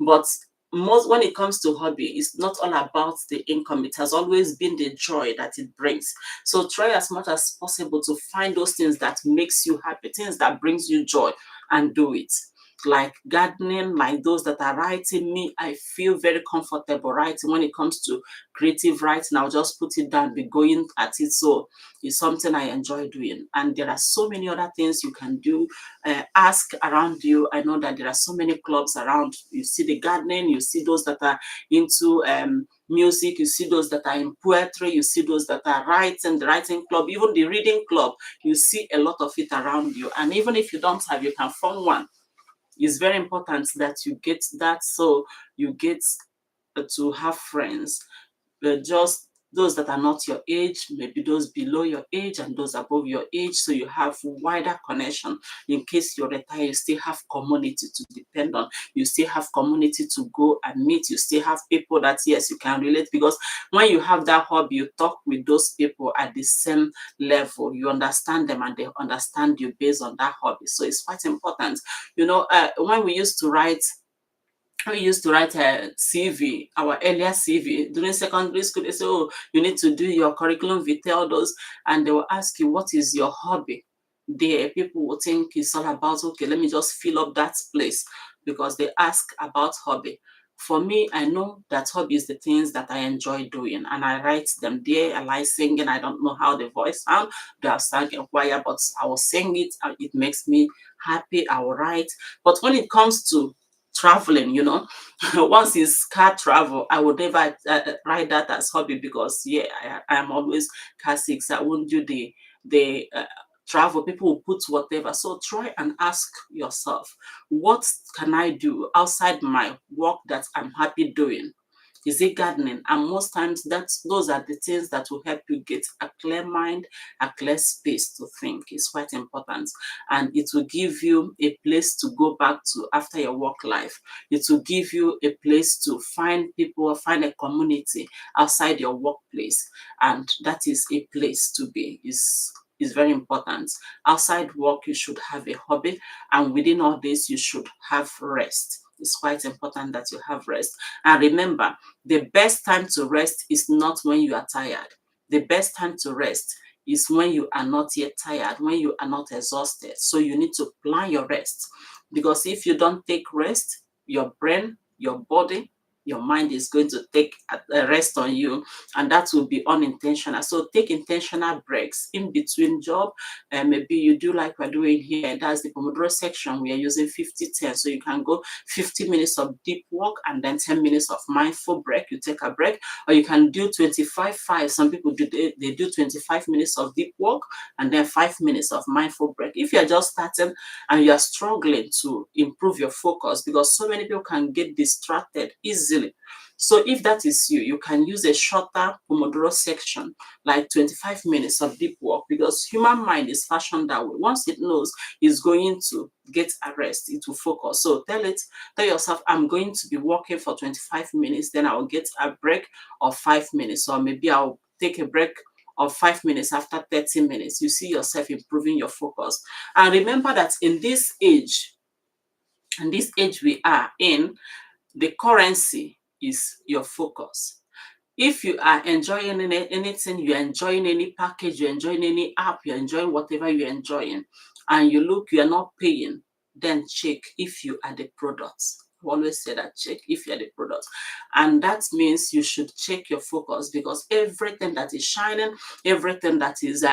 But most, when it comes to hobby, it's not all about the income. It has always been the joy that it brings. So try as much as possible to find those things that makes you happy, things that brings you joy, and do it. like gardening, like those that are writing. Me, I feel very comfortable writing. When it comes to creative writing, I'll just put it down, be going at it. So it's something I enjoy doing. And there are so many other things you can do. Ask around you. I know that there are so many clubs around. You see the gardening, you see those that are into music, you see those that are in poetry, you see those that are writing, the writing club, even the reading club. You see a lot of it around you. And even if you don't have, you can form one. It's very important that you get that, so you get to have friends, just those that are not your age, maybe those below your age and those above your age, so you have wider connection. In case you retire, you still have community to depend on, you still have community to go and meet, you still have people that, yes, you can relate, because when you have that hobby, you talk with those people at the same level, you understand them and they understand you based on that hobby. So it's quite important. When we used to write a CV, our earlier CV during secondary school. They say, oh, you need to do your curriculum vitae, all those, and they will ask you, what is your hobby? There, people will think it's all about, okay, let me just fill up that place, because they ask about hobby. For me, I know that hobby is the things that I enjoy doing, and I write them there. I like singing. I don't know how the voice sound. They are sang in choir, but I will sing it, and it makes me happy. I will write. But when it comes to traveling, once it's car travel, I would never write that as hobby, because yeah, I am always car sick, so I won't do the travel. People will put whatever. So try and ask yourself, what can I do outside my work that I'm happy doing? Is it gardening? And most times those are the things that will help you get a clear mind, a clear space to think. It's quite important. And it will give you a place to go back to after your work life. It will give you a place to find people, find a community outside your workplace. And that is a place to be. Is very important. Outside work, you should have a hobby, and within all this, you should have rest. It's quite important that you have rest. And remember, the best time to rest is not when you are tired. The best time to rest is when you are not yet tired, when you are not exhausted. So you need to plan your rest, because if you don't take rest, your brain, your body, your mind is going to take a rest on you, and that will be unintentional. So take intentional breaks in between job. And maybe you do like we're doing here. That's the Pomodoro section. We are using 50-10. So you can go 50 minutes of deep work and then 10 minutes of mindful break. You take a break, or you can do 25-5. Some people do they do 25 minutes of deep work and then 5 minutes of mindful break. If you're just starting and you're struggling to improve your focus, because so many people can get distracted easily. So if that is you, you can use a shorter Pomodoro section, like 25 minutes of deep work, because human mind is fashioned that way. Once it knows it's going to get a rest, it will focus. So tell yourself, I'm going to be working for 25 minutes, then I'll get a break of 5 minutes, or maybe I'll take a break of 5 minutes after 30 minutes. You see yourself improving your focus. And remember that in this age we are in, the currency is your focus. If you are enjoying anything, you're enjoying any package, you're enjoying any app, you're enjoying whatever you're enjoying, and you are not paying, then check if you are the products. I always say that, check if you're the product. And that means you should check your focus, because everything that is shining, everything that is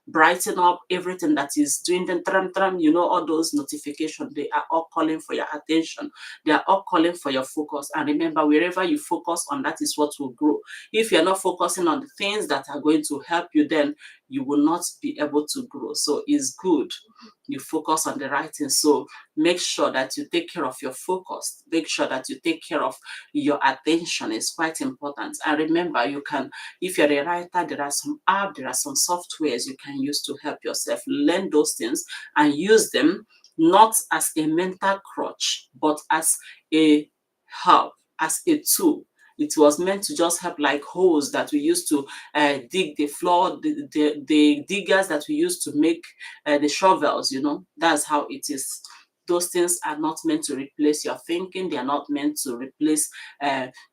brighten up, everything that is doing the tram tram, all those notifications, they are all calling for your attention. They are all calling for your focus. And remember, wherever you focus on, that is what will grow. If you're not focusing on the things that are going to help you, then you will not be able to grow. So it's good you focus on the right thing. So make sure that you take care of your focus. Make sure that you take care of your attention. It's quite important. And remember, if you're a writer, there are some apps, there are some softwares you can use to help yourself. Learn those things and use them, not as a mental crutch, but as a help, as a tool. It was meant to just help, like hoes that we used to dig the floor, the diggers that we used to make the shovels, that's how it is. Those things are not meant to replace your thinking. They are not meant to replace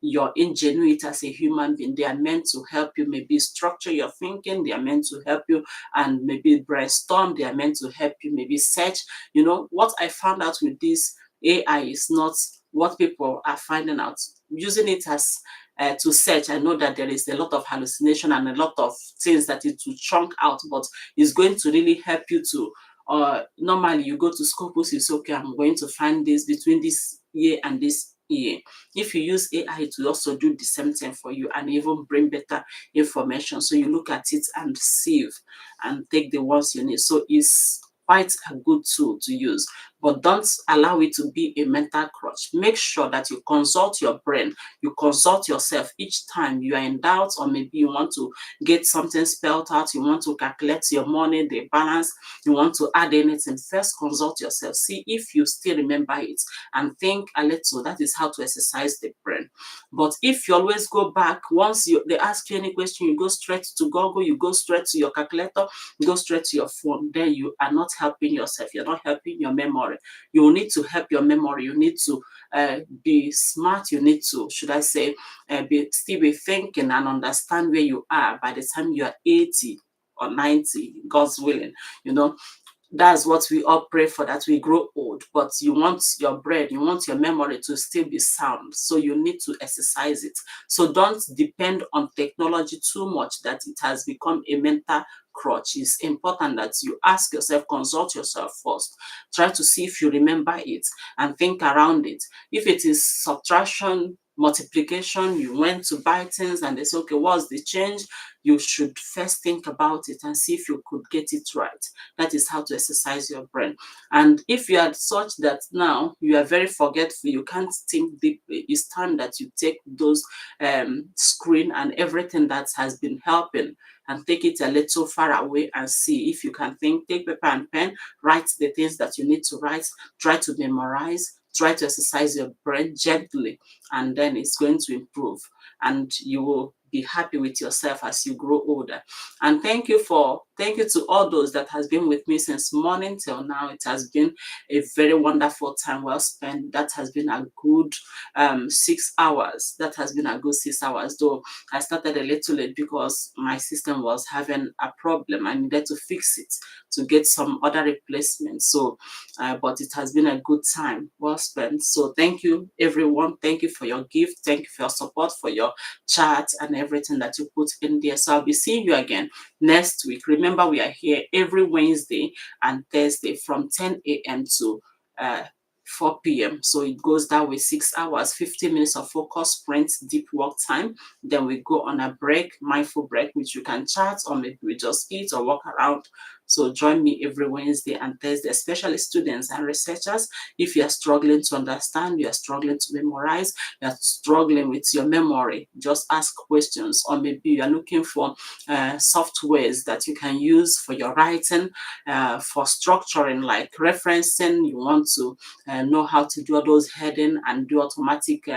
your ingenuity as a human being. They are meant to help you maybe structure your thinking. They are meant to help you and maybe brainstorm. They are meant to help you maybe search. What I found out with this AI is not what people are finding out. Using it as to search, I know that there is a lot of hallucination and a lot of things that it will chunk out, but it's going to really help you to. Normally, you go to Scopus, you say, okay, I'm going to find this between this year and this year. If you use AI, it will also do the same thing for you and even bring better information. So you look at it and save and take the ones you need. So it's quite a good tool to use, but don't allow it to be a mental crutch. Make sure that you consult your brain, you consult yourself each time you are in doubt, or maybe you want to get something spelled out, you want to calculate your money, the balance, you want to add anything. First, consult yourself, see if you still remember it, and think a little. That is how to exercise the brain. But if you always go back, once they ask you any question, you go straight to Google, you go straight to your calculator, you go straight to your phone, then you are not helping yourself. You're not helping your memory. You need to help your memory. You need to be smart. You need to, should I say, still be thinking and understand where you are by the time you are 80 or 90, God's willing. You know, that's what we all pray for, that we grow old. But you want your brain, you want your memory to still be sound, so you need to exercise it. So don't depend on technology too much that it has become a mental crutch. It's important that you ask yourself, consult yourself first, try to see if you remember it and think around it. If it is subtraction, multiplication, you went to buy things and they say, okay, what's the change? You should first think about it and see if you could get it right. That is how to exercise your brain. And if you are such that now you are very forgetful, you can't think deeply, it's time that you take those screen and everything that has been helping and take it a little far away and see if you can think. Take paper and pen, write the things that you need to write, try to memorize, try to exercise your brain gently, and then it's going to improve and you will be happy with yourself as you grow older. And thank you to all those that has been with me since morning till now. It has been a very wonderful time well spent. That has been a good 6 hours. That has been a good 6 hours, though I started a little late because my system was having a problem. I needed to fix it to get some other replacements. So but it has been a good time well spent. So thank you everyone. Thank you for your gift. Thank you for your support, for your chat and everything that you put in there. So I'll be seeing you again next week. Remember, we are here every Wednesday and Thursday from 10 a.m. to 4 p.m. So it goes that way, 6 hours, 15 minutes of focus, sprint, deep work time. Then we go on a break, mindful break, which you can chat or maybe we just eat or walk around. So join me every Wednesday and Thursday, especially students and researchers. If you are struggling to understand, you are struggling to memorize, you are struggling with your memory, just ask questions, or maybe you are looking for softwares that you can use for your writing, for structuring, like referencing. You want to know how to do all those heading and do automatic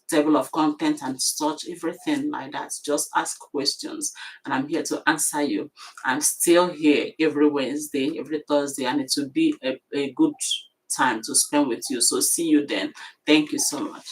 table of content and such, everything like that. Just ask questions and I'm here to answer you. I'm still here every Wednesday, every Thursday, and it will be a good time to spend with you. So see you then. Thank you so much.